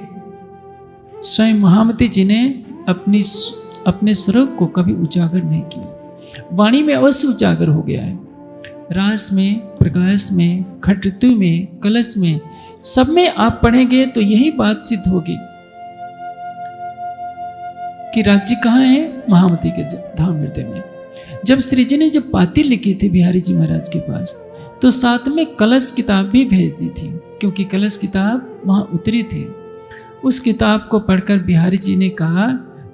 स्वयं महामती जी ने अपने स्वरूप को कभी उजागर नहीं किया। वाणी में अवश्य उजागर हो गया है, रास में, प्रकाश में, खट ऋतु में, कलश में, सब में आप पढ़ेंगे तो यही बात सिद्ध होगी कि राज्य कहाँ है, महामती के धाम हृदय में। जब श्री जी ने जब पाती लिखी थी बिहारी जी महाराज के पास, तो साथ में कलश किताब भी भेज दी थी, क्योंकि कलश किताब वहाँ उतरी थी। उस किताब को पढ़कर बिहारी जी ने कहा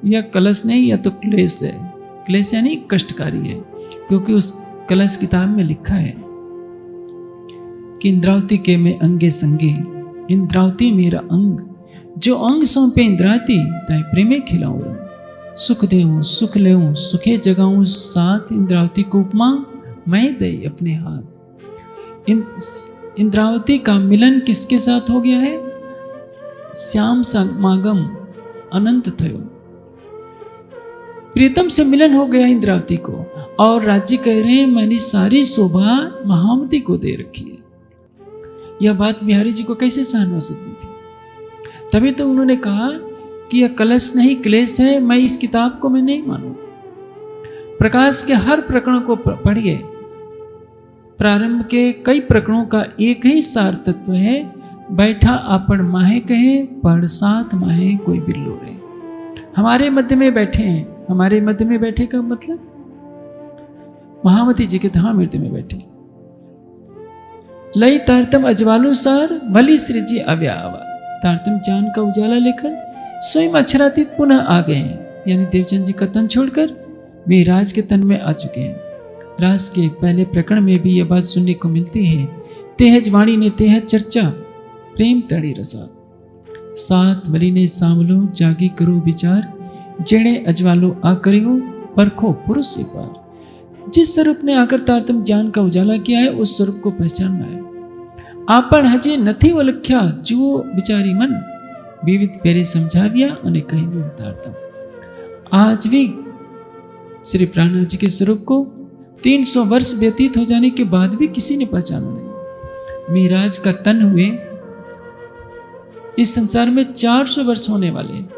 यह कलश नहीं, यह तो क्लेश है। क्लेश यानी कष्टकारी है, क्योंकि उस कलश किताब में लिखा है कि इंद्रावती के में अंगे संगे, इंद्रावती मेरा अंग, जो अंग सौंपे इंद्रावती, तय प्रेमे खिलाऊं रंग। सुख देऊं सुख लेऊं सुखे जगाऊं, साथ इंद्रावती को उपमा मैं दे अपने हाथ। इंद्रावती का मिलन किसके साथ हो गया है? श्याम समागम अनंत थयो। प्रीतम से मिलन हो गया इंद्रावती को, और राज्य कह रहे हैं मैंने सारी शोभा महामती को दे रखी है। यह बात बिहारी जी को कैसे सहन हो सकती थी? तभी तो उन्होंने कहा कि यह कलश नहीं क्लेश है, मैं इस किताब को मैं नहीं मानूं। प्रकाश के हर प्रकरण को पढ़िए, प्रारंभ के कई प्रकरणों का एक ही सार तत्व है, बैठा आपण माहे कहे, पढ़ साथ माहे कोई बिल्लो रे। हमारे मध्य में बैठे हैं, हमारे मध्य में बैठे का मतलब महामती जी के धाम हृदय में बैठे। लई तारतम अजवालु सार, भली श्री जी अव्यावा। तारतम जान का उजाला लेकर स्वयं अक्षरातीत पुनः आ गए हैं, यानी देवचंद जी का तन छोड़कर वे राज के तन में आ चुके हैं। रास के पहले प्रकरण में भी यह बात सुनने को मिलती है, तेहज वाणी ने तेहज चर्चा, प्रेम तड़ी रसा। सात मली ने सामलो, जागी करो विचार, जेणे अजवालो आ करियो, परखो पुरुष से पार। जिस स्वरूप ने आकर तारतम ज्ञान का उजाला किया है, उस स्वरूप को पहचानना है। आपन हजे नथी वलख्या, जुओ विचारी मन, विविध पेरे समझाविया અને કહી તારતમ। आज भी श्री प्राणनाथ जी के स्वरूप को 300 वर्ष व्यतीत हो जाने के बाद भी किसी ने पहचाना नहीं। मिराज का तन हुए इस संसार में 400 वर्ष होने वाले हैं।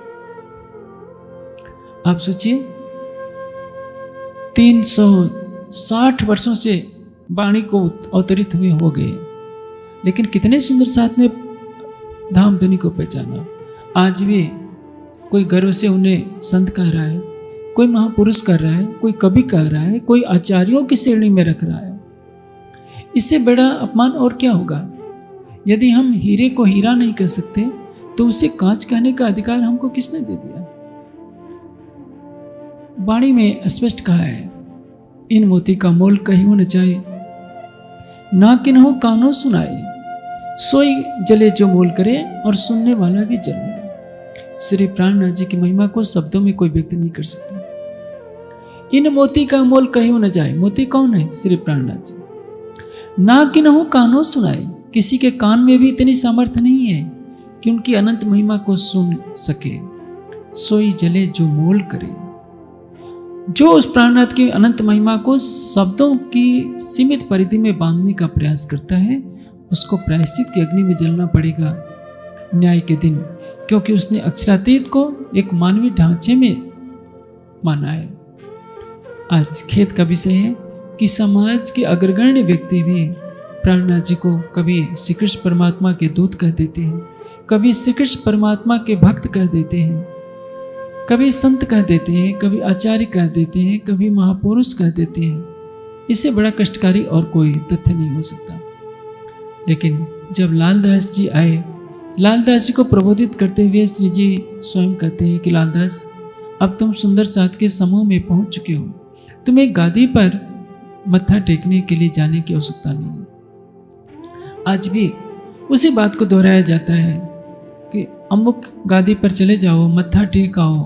आप सोचिए 360 वर्षों से वाणी को अवतरित हुए हो गए, लेकिन कितने सुंदर साथ ने धाम धनी को पहचाना। आज भी कोई गर्व से उन्हें संत कह रहा है, कोई महापुरुष कर रहा है, कोई कवि कह रहा है, कोई आचार्यों की श्रेणी में रख रहा है। इससे बड़ा अपमान और क्या होगा? यदि हम हीरे को हीरा नहीं कह सकते तो उसे कांच कहने का अधिकार हमको किसने दे दिया? वाणी में स्पष्ट कहा है, इन मोती का मोल कहियो न जाए, ना किन्हो कानो सुनाए, सोई जले जो मोल करे और सुनने वाला भी जल मिले। श्री प्राणनाथ जी की महिमा को शब्दों में कोई व्यक्त नहीं कर सकता। इन मोती का मोल कहियो न जाए। मोती कौन है? श्री प्राणनाथ जी। ना किन्हो कानो सुनाए, किसी के कान में भी इतनी सामर्थ्य नहीं है कि उनकी अनंत महिमा को सुन सके। सोई जले जो मोल करे, जो उस प्राणनाथ की अनंत महिमा को शब्दों की सीमित परिधि में बांधने का प्रयास करता है, उसको प्रायश्चित की अग्नि में जलना पड़ेगा न्याय के दिन, क्योंकि उसने अक्षरातीत को एक मानवीय ढांचे में माना है। आज खेद का विषय है कि समाज के अग्रगण्य व्यक्ति भी प्राणनाथ जी को कभी श्री कृष्ण परमात्मा के दूत कह देते हैं, कभी श्री कृष्ण परमात्मा के भक्त कह देते हैं, कभी संत कह देते हैं, कभी आचार्य कह देते हैं, कभी महापुरुष कह देते हैं। इससे बड़ा कष्टकारी और कोई तथ्य नहीं हो सकता। लेकिन जब लालदास जी आए, लालदास जी को प्रबोधित करते हुए श्री जी स्वयं कहते हैं कि लालदास, अब तुम सुंदर साथ के समूह में पहुंच चुके हो, तुम्हें गादी पर मत्था टेकने के लिए जाने की आवश्यकता नहीं है। आज भी उसी बात को दोहराया जाता है कि अमुक गादी पर चले जाओ, मत्था टेक आओ,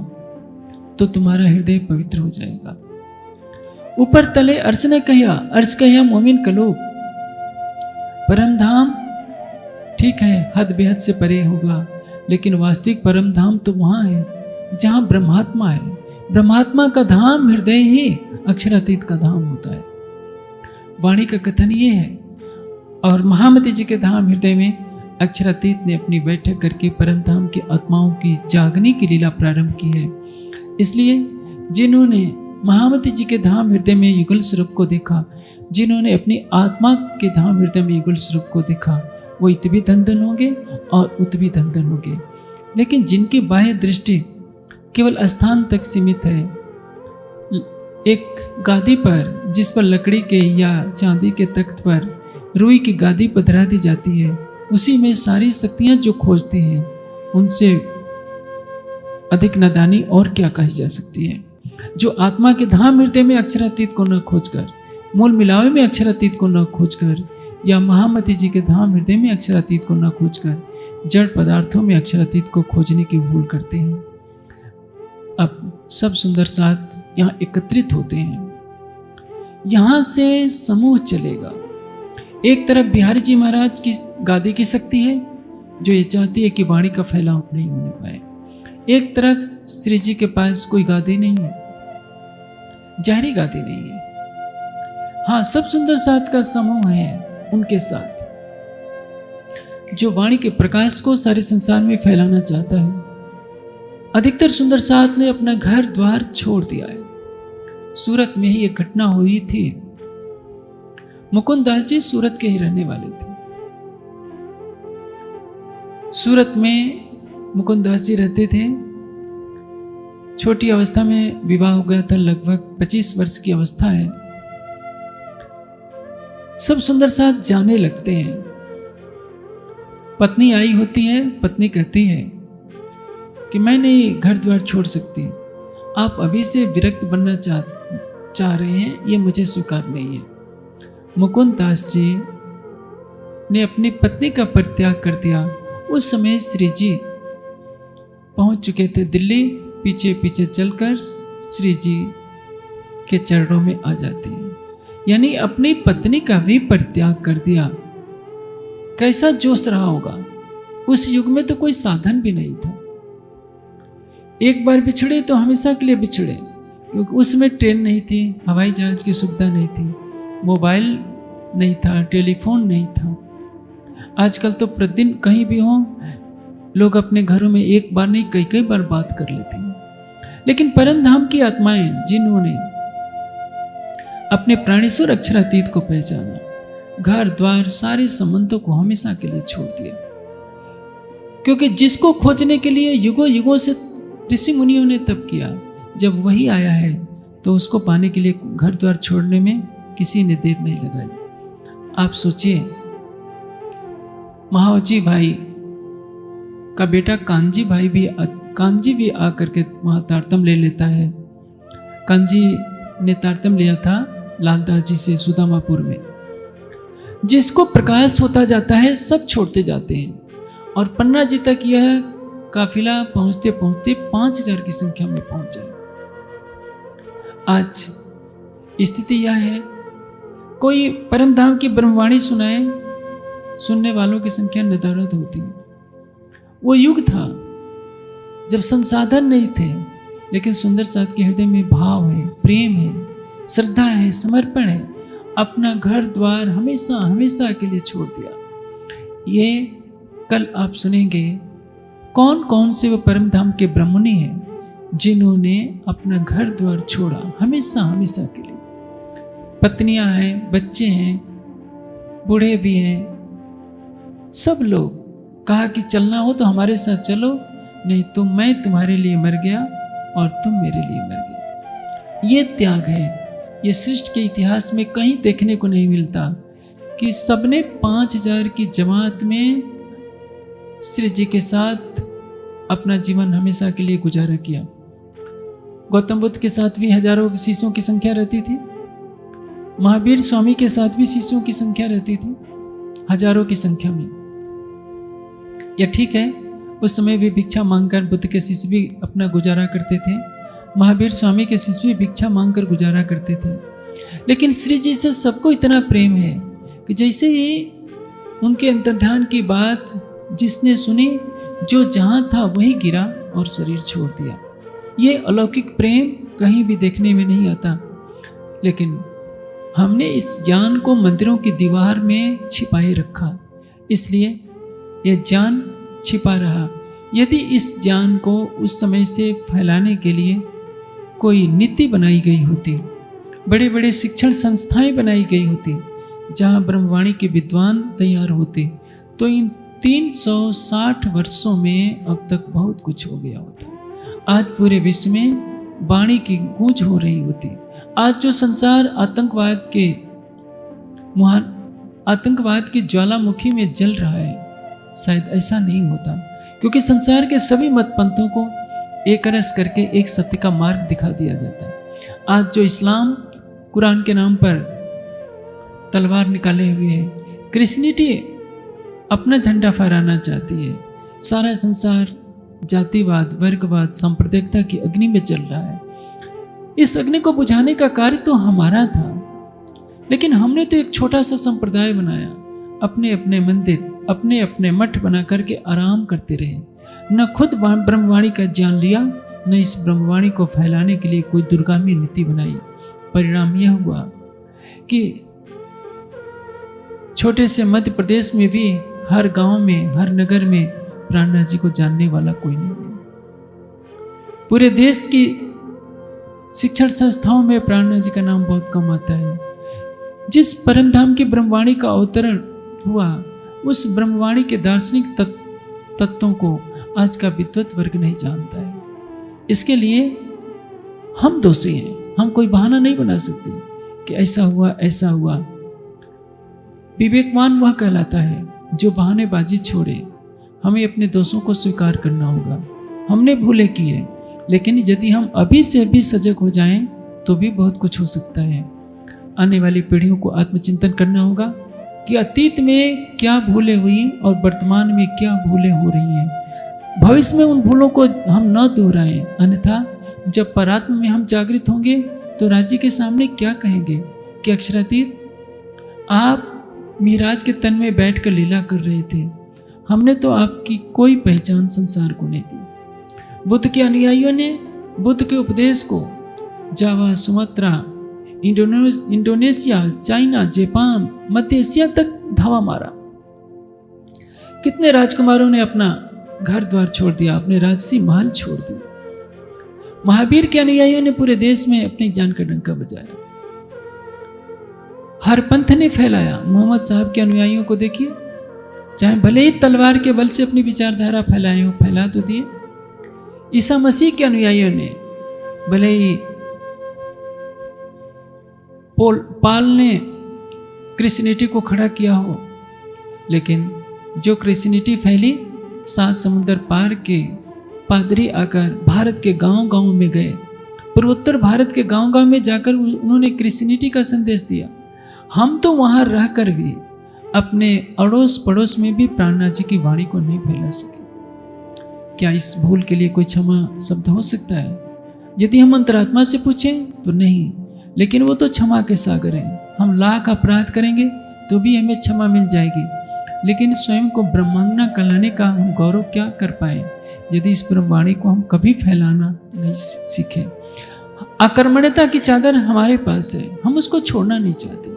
तो तुम्हारा हृदय पवित्र हो जाएगा। ऊपर तले अर्श ने कहा, अर्श कहा मोमिन कलोब। परम धाम ठीक है, हद बेहद से परे होगा, लेकिन वास्तविक परम धाम तो वहाँ है जहाँ ब्रह्मात्मा है। ब्रह्मात्मा का धाम हृदय ही अक्षरातीत का धाम होता है। वाणी का कथन ये है। और महामती जी के धाम हृदय में अक्षरातीत ने अपनी बैठक करके परम धाम की आत्माओं की जागने की लीला प्रारंभ की है। इसलिए जिन्होंने महामती जी के धाम हृदय में युगल स्वरूप को देखा, जिन्होंने अपनी आत्मा के धाम हृदय में युगल स्वरूप को देखा, वो इत भी धन धन होंगे और उत भी धन धन होंगे। लेकिन जिनकी बाह्य दृष्टि केवल स्थान तक सीमित है, एक गादी पर जिस पर लकड़ी के या चांदी के तख्त पर रुई की गादी पर धरा दी जाती है, उसी में सारी शक्तियां जो खोजते हैं, उनसे अधिक नादानी और क्या कही जा सकती है। जो आत्मा के धाम हृदय में अक्षरातीत को न खोजकर, मूल मिलावे में अक्षरातीत को न खोजकर, या महामती जी के धाम हृदय में अक्षरातीत को न खोजकर जड़ पदार्थों में अक्षरातीत को खोजने की भूल करते हैं। अब सब सुंदर साथ यहाँ एकत्रित होते हैं। यहाँ से समूह चलेगा। एक तरफ बिहारी जी महाराज की गादी की शक्ति है, जो ये चाहती है कि वाणी का फैलाव नहीं होने पाए। एक तरफ श्री जी के पास कोई गादी नहीं है, जाहरी गादी नहीं है। हाँ, सब सुंदर साथ का समूह है उनके साथ, जो वाणी के प्रकाश को सारे संसार में फैलाना चाहता है। अधिकतर सुंदर साथ ने अपना घर द्वार छोड़ दिया है। सूरत में ही एक घटना हुई थी। मुकुंद दास जी सूरत के ही रहने वाले थे। सूरत में मुकुंद दास जी रहते थे। छोटी अवस्था में विवाह हो गया था, लगभग 25 वर्ष की अवस्था है। सब सुंदर साथ जाने लगते हैं। पत्नी आई होती है, पत्नी कहती है कि मैं नहीं घर द्वार छोड़ सकती, आप अभी से विरक्त बनना चाह रहे हैं, ये मुझे स्वीकार नहीं है। मुकुंद दास जी ने अपनी पत्नी का परित्याग कर दिया। उस समय श्री जी पहुंच चुके थे दिल्ली। पीछे पीछे चलकर श्री जी के चरणों में आ जाते हैं, यानी अपनी पत्नी का भी परित्याग कर दिया। कैसा जोश रहा होगा। उस युग में तो कोई साधन भी नहीं था। एक बार बिछड़े तो हमेशा के लिए बिछड़े, क्योंकि उसमें ट्रेन नहीं थी, हवाई जहाज की सुविधा नहीं थी, मोबाइल नहीं था, टेलीफोन नहीं था। आजकल तो प्रतिदिन कहीं भी हो, लोग अपने घरों में एक बार नहीं कई कई बार बात कर लेते हैं। लेकिन परम धाम की आत्माएं जिन्होंने अपने प्राणेश्वर अक्षरातीत को पहचाना, घर द्वार सारे संबंधों को हमेशा के लिए छोड़ दिया। क्योंकि जिसको खोजने के लिए युगों युगों से ऋषि मुनियों ने तप किया, जब वही आया है तो उसको पाने के लिए घर द्वार छोड़ने में किसी ने देर नहीं लगाई। आप सोचिए, महावजी भाई का बेटा कांजी भी आकर के वहाँ तारतम ले लेता है। कांजी ने तारतम लिया था लालदास जी से सुदामापुर में। जिसको प्रकाश होता जाता है सब छोड़ते जाते हैं, और पन्ना जी तक यह काफिला पहुंचते पहुंचते 5000 की संख्या में पहुंच जाए। आज स्थिति यह है, कोई परम धाम की ब्रह्मवाणी सुनाए, सुनने वालों की संख्या नदारद होती है। वो युग था जब संसाधन नहीं थे, लेकिन सुंदर साथ के हृदय में भाव है, प्रेम है, श्रद्धा है, समर्पण है। अपना घर द्वार हमेशा हमेशा के लिए छोड़ दिया। ये कल आप सुनेंगे कौन कौन से वो परम धाम के ब्रह्मणी हैं जिन्होंने अपना घर द्वार छोड़ा हमेशा हमेशा के लिए। पत्नियां हैं, बच्चे हैं, बूढ़े भी हैं, सब लोग कहा कि चलना हो तो हमारे साथ चलो, नहीं तो मैं तुम्हारे लिए मर गया और तुम मेरे लिए मर गए। ये त्याग है। ये सृष्टि के इतिहास में कहीं देखने को नहीं मिलता कि सबने 5000 की जमात में श्री जी के साथ अपना जीवन हमेशा के लिए गुजारा किया। गौतम बुद्ध के साथ भी हजारों शिष्यों की संख्या रहती थी। महावीर स्वामी के साथ भी शिष्यों की संख्या रहती थी, हजारों की संख्या में। यह ठीक है, उस समय भी भिक्षा मांगकर बुद्ध के शिष्य भी अपना गुजारा करते थे। महावीर स्वामी के शिष्य भी भिक्षा मांगकर गुजारा करते थे। लेकिन श्री जी से सबको इतना प्रेम है कि जैसे ही उनके अंतर्ध्यान की बात जिसने सुनी, जो जहाँ था वहीं गिरा और शरीर छोड़ दिया। ये अलौकिक प्रेम कहीं भी देखने में नहीं आता। लेकिन हमने इस ज्ञान को मंदिरों की दीवार में छिपाए रखा, इसलिए यह ज्ञान छिपा रहा। यदि इस ज्ञान को उस समय से फैलाने के लिए कोई नीति बनाई गई होती, बड़े बड़े शिक्षण संस्थाएं बनाई गई होती, जहाँ ब्रह्मवाणी के विद्वान तैयार होते, तो इन 360 वर्षों में अब तक बहुत कुछ हो गया होता। आज पूरे विश्व में वाणी की गूंज हो रही होती। आज जो संसार आतंकवाद की ज्वालामुखी में जल रहा है, शायद ऐसा नहीं होता, क्योंकि संसार के सभी मत पंथों को एक रस करके एक सत्य का मार्ग दिखा दिया जाता है। आज जो इस्लाम कुरान के नाम पर तलवार निकाले हुए है, क्रिश्चियनिटी अपना झंडा फहराना चाहती है, सारा संसार जातिवाद, वर्गवाद, सांप्रदायिकता की अग्नि में जल रहा है। इस अग्नि को बुझाने का कार्य तो हमारा था, लेकिन हमने तो एक छोटा सा संप्रदाय बनाया, अपने अपने मंदिर, अपने अपने मठ बना करके आराम करते रहे, न खुद ब्रह्मवाणी का ज्ञान लिया, न इस ब्रह्मवाणी को फैलाने के लिए कोई दुर्गामी नीति बनाई। परिणाम यह हुआ कि छोटे से मध्य प्रदेश में भी हर गांव में, हर नगर में प्राणनाथ जी को जानने वाला कोई नहीं है। पूरे देश की शिक्षण संस्थाओं में प्राणनाथ जी का नाम बहुत कम आता है। जिस परम धाम की ब्रह्मवाणी का अवतरण हुआ, उस ब्रह्मवाणी के दार्शनिक तत्वों को आज का विद्वत वर्ग नहीं जानता है। इसके लिए हम दोषी हैं। हम कोई बहाना नहीं बना सकते कि ऐसा हुआ, ऐसा हुआ। विवेकवान वह कहलाता है जो बहानेबाजी छोड़े। हमें अपने दोषों को स्वीकार करना होगा। हमने भूले की है, लेकिन यदि हम अभी से भी सजग हो जाएं तो भी बहुत कुछ हो सकता है। आने वाली पीढ़ियों को आत्मचिंतन करना होगा कि अतीत में क्या भूलें हुई और वर्तमान में क्या भूलें हो रही हैं। भविष्य में उन भूलों को हम न दोहराएं, अन्यथा जब परात्म में हम जागृत होंगे तो राज्य के सामने क्या कहेंगे कि अक्षरातीत, आप मिराज के तन में बैठकर लीला कर रहे थे, हमने तो आपकी कोई पहचान संसार को नहीं दी। बुद्ध के अनुयायियों ने बुद्ध के उपदेश को जावा, सुमात्रा, इंडोनेशिया, चाइना, जापान, मध्य एशिया तक धावा मारा। कितने राजकुमारों ने अपना घर द्वार छोड़ दिया, अपने राजसी महल छोड़ दिए। महावीर के अनुयायियों ने पूरे देश में अपने ज्ञान का डंका बजाया। हर पंथ ने फैलाया। मोहम्मद साहब के अनुयायियों को देखिए, चाहे भले ही तलवार के बल से अपनी विचारधारा फैलाए हो, फैला तो दिए। ईसा मसीह के अनुयायियों ने भले ही पाल ने क्रिश्चियनिटी को खड़ा किया हो, लेकिन जो क्रिश्चियनिटी फैली, 7 समुंदर पार के पादरी आकर भारत के गांव-गांव में गए। पूर्वोत्तर भारत के गांव-गांव में जाकर उन्होंने क्रिश्चियनिटी का संदेश दिया। हम तो वहां रहकर भी अपने अड़ोस पड़ोस में भी प्राणनाथ जी की वाणी को नहीं फैला सके। क्या इस भूल के लिए कोई क्षमा शब्द हो सकता है? यदि हम अंतरात्मा से पूछें तो नहीं, लेकिन वो तो क्षमा के सागर हैं। हम लाख अपराध करेंगे तो भी हमें क्षमा मिल जाएगी, लेकिन स्वयं को ब्रह्मांगना कहलाने का हम गौरव क्या कर पाए यदि इस ब्रह्मवाणी को हम कभी फैलाना नहीं सीखे। आक्रमणता की चादर हमारे पास है, हम उसको छोड़ना नहीं चाहते।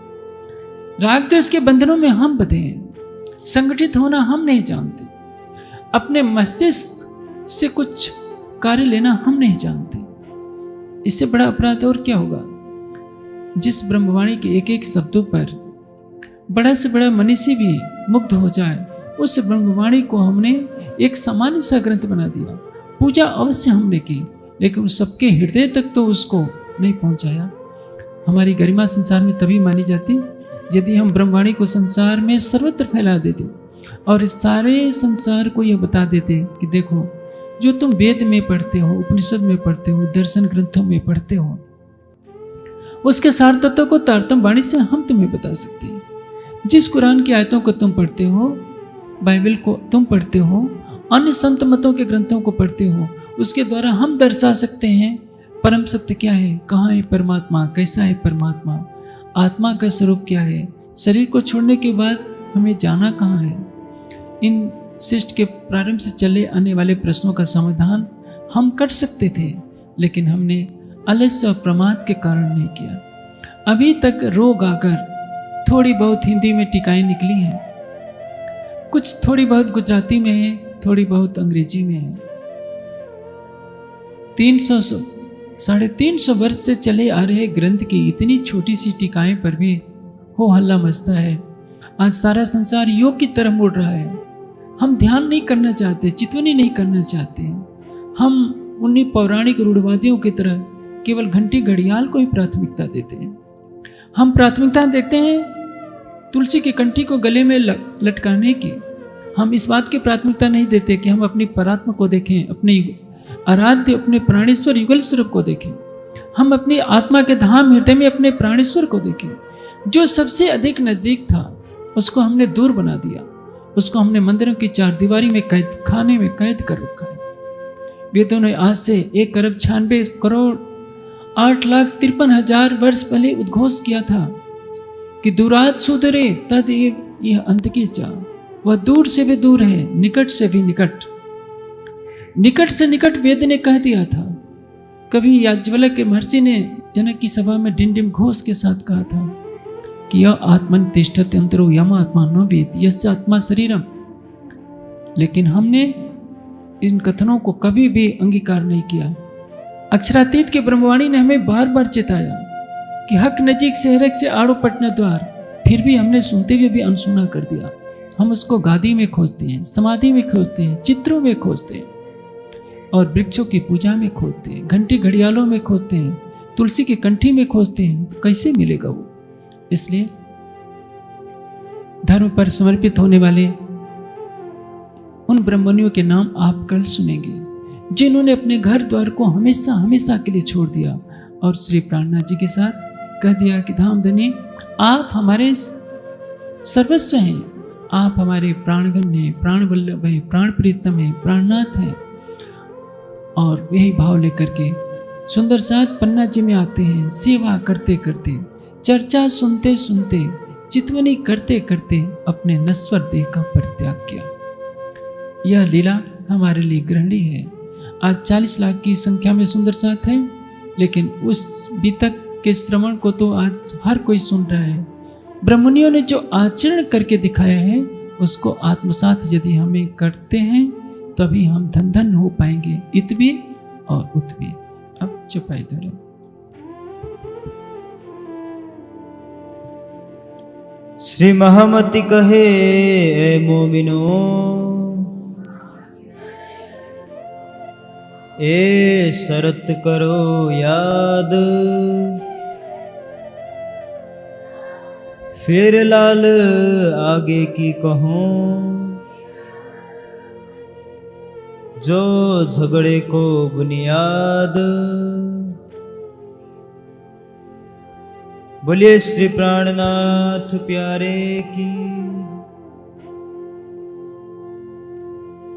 राग द्वेष के बंधनों में हम बंधे हैं, संगठित होना हम नहीं जानते, अपने मस्तिष्क से कुछ कार्य लेना हम नहीं जानते। इससे बड़ा अपराध और क्या होगा? जिस ब्रह्मवाणी के एक एक शब्दों पर बड़ा से बड़ा मनुष्य भी मुग्ध हो जाए, उस ब्रह्मवाणी को हमने एक सामान्य सा ग्रंथ बना दिया। पूजा अवश्य हमने की, लेकिन सबके हृदय तक तो उसको नहीं पहुंचाया। हमारी गरिमा संसार में तभी मानी जाती यदि हम ब्रह्मवाणी को संसार में सर्वत्र फैला देते और इस सारे संसार को यह बता देते कि देखो, जो तुम वेद में पढ़ते हो, उपनिषद में पढ़ते हो, दर्शन ग्रंथों में पढ़ते हो, उसके सार तत्वों को तारतम्य वाणी से हम तुम्हें बता सकते हैं। जिस कुरान की आयतों को तुम पढ़ते हो, बाइबल को तुम पढ़ते हो, अन्य संत मतों के ग्रंथों को पढ़ते हो, उसके द्वारा हम दर्शा सकते हैं परम सत्य क्या है, कहाँ है परमात्मा, कैसा है परमात्मा, आत्मा का स्वरूप क्या है, शरीर को छोड़ने के बाद हमें जाना कहाँ है। इन शिष्ट के प्रारंभ से चले आने वाले प्रश्नों का समाधान हम कर सकते थे, लेकिन हमने आलस्य और प्रमाद के कारण नहीं किया। अभी तक रोग आकर थोड़ी बहुत हिंदी में टीकाएं निकली हैं, कुछ थोड़ी बहुत गुजराती में है, थोड़ी बहुत अंग्रेजी में है। 350 वर्ष से चले आ रहे ग्रंथ की इतनी छोटी सी टीकाएं पर भी हो हल्ला मचता है। आज सारा संसार योग की तरफ मुड़ रहा है। हम ध्यान नहीं करना चाहते, चितवनी नहीं करना चाहते। हम उन्हीं पौराणिक रूढ़वादियों की तरह केवल घंटी घड़ियाल को ही प्राथमिकता देते हैं। हम प्राथमिकता देते हैं तुलसी की कंठी को गले में लटकाने की। हम इस बात की प्राथमिकता नहीं देते कि हम अपनी परात्मा को देखें, अपने आराध्य, अपने प्राणेश्वर युगल स्वरूप को देखें। हम अपनी आत्मा के धाम हृदय में अपने प्राणेश्वर को देखें। जो सबसे अधिक नजदीक था उसको हमने दूर बना दिया, उसको हमने मंदिरों की चार दीवारी में कैद, खाने में कैद कर रखा है। वेदों ने आज से 1,96,8,53,000 वर्ष पहले उद्घोष किया था कि दूरात सुधरे तद यह अंत की चाह। वह दूर से भी दूर है, निकट से भी निकट, निकट से निकट वेद ने कह दिया था। कभी याज्ञवल्क्य के महर्षि ने जनक की सभा में डिंडिम घोष के साथ कहा था कि यह आत्मन तिष्ठति अंतरो यम आत्मा न वेद यस्य आत्मा शरीरम। लेकिन हमने इन कथनों को कभी भी अंगीकार नहीं किया। अक्षरातीत के ब्रह्मवाणी ने हमें बार बार चेताया कि हक नजीक से हरक से आड़ो पटना द्वार, फिर भी हमने सुनते हुए भी अनसुना कर दिया। हम उसको गादी में खोजते हैं, समाधि में खोजते हैं, चित्रों में खोजते हैं और वृक्षों की पूजा में खोजते हैं, घंटी घड़ियालों में खोजते हैं, तुलसी की कंठी में खोजते हैं। तो कैसे मिलेगा वो? इसलिए धर्म पर समर्पित होने वाले उन ब्रह्मनियों के नाम आप कल सुनेंगे, जिन्होंने अपने घर द्वार को हमेशा हमेशा के लिए छोड़ दिया और श्री प्राणनाथ जी के साथ कह दिया कि धामधनी आप हमारे सर्वस्व हैं, आप हमारे प्राणगण हैं, प्राणवल्लभ हैं, प्राण प्रीतम हैं, प्राणनाथ हैं। और यही भाव लेकर के सुंदर साथ पन्ना जी में आते हैं। सेवा करते करते, चर्चा सुनते सुनते, चितवनी करते करते अपने नश्वर देह का परित्याग किया। यह लीला हमारे लिए ग्रहणीय है। आज 40 लाख की संख्या में सुंदर साथ है, लेकिन उस बीतक के श्रवण को तो आज हर कोई सुन रहा है। ब्रह्मनियों ने जो आचरण करके दिखाया है उसको आत्मसात यदि हमें करते हैं तभी हम धन धन हो पाएंगे, इत भी और उत भी। अब चुपाई धरे। श्री महामति कहे ए मोमिनो, ए शरत करो याद, फिर लाल आगे की कहूँ, जो झगड़े को बुनियाद। बोलिए श्री प्राणनाथ प्यारे की।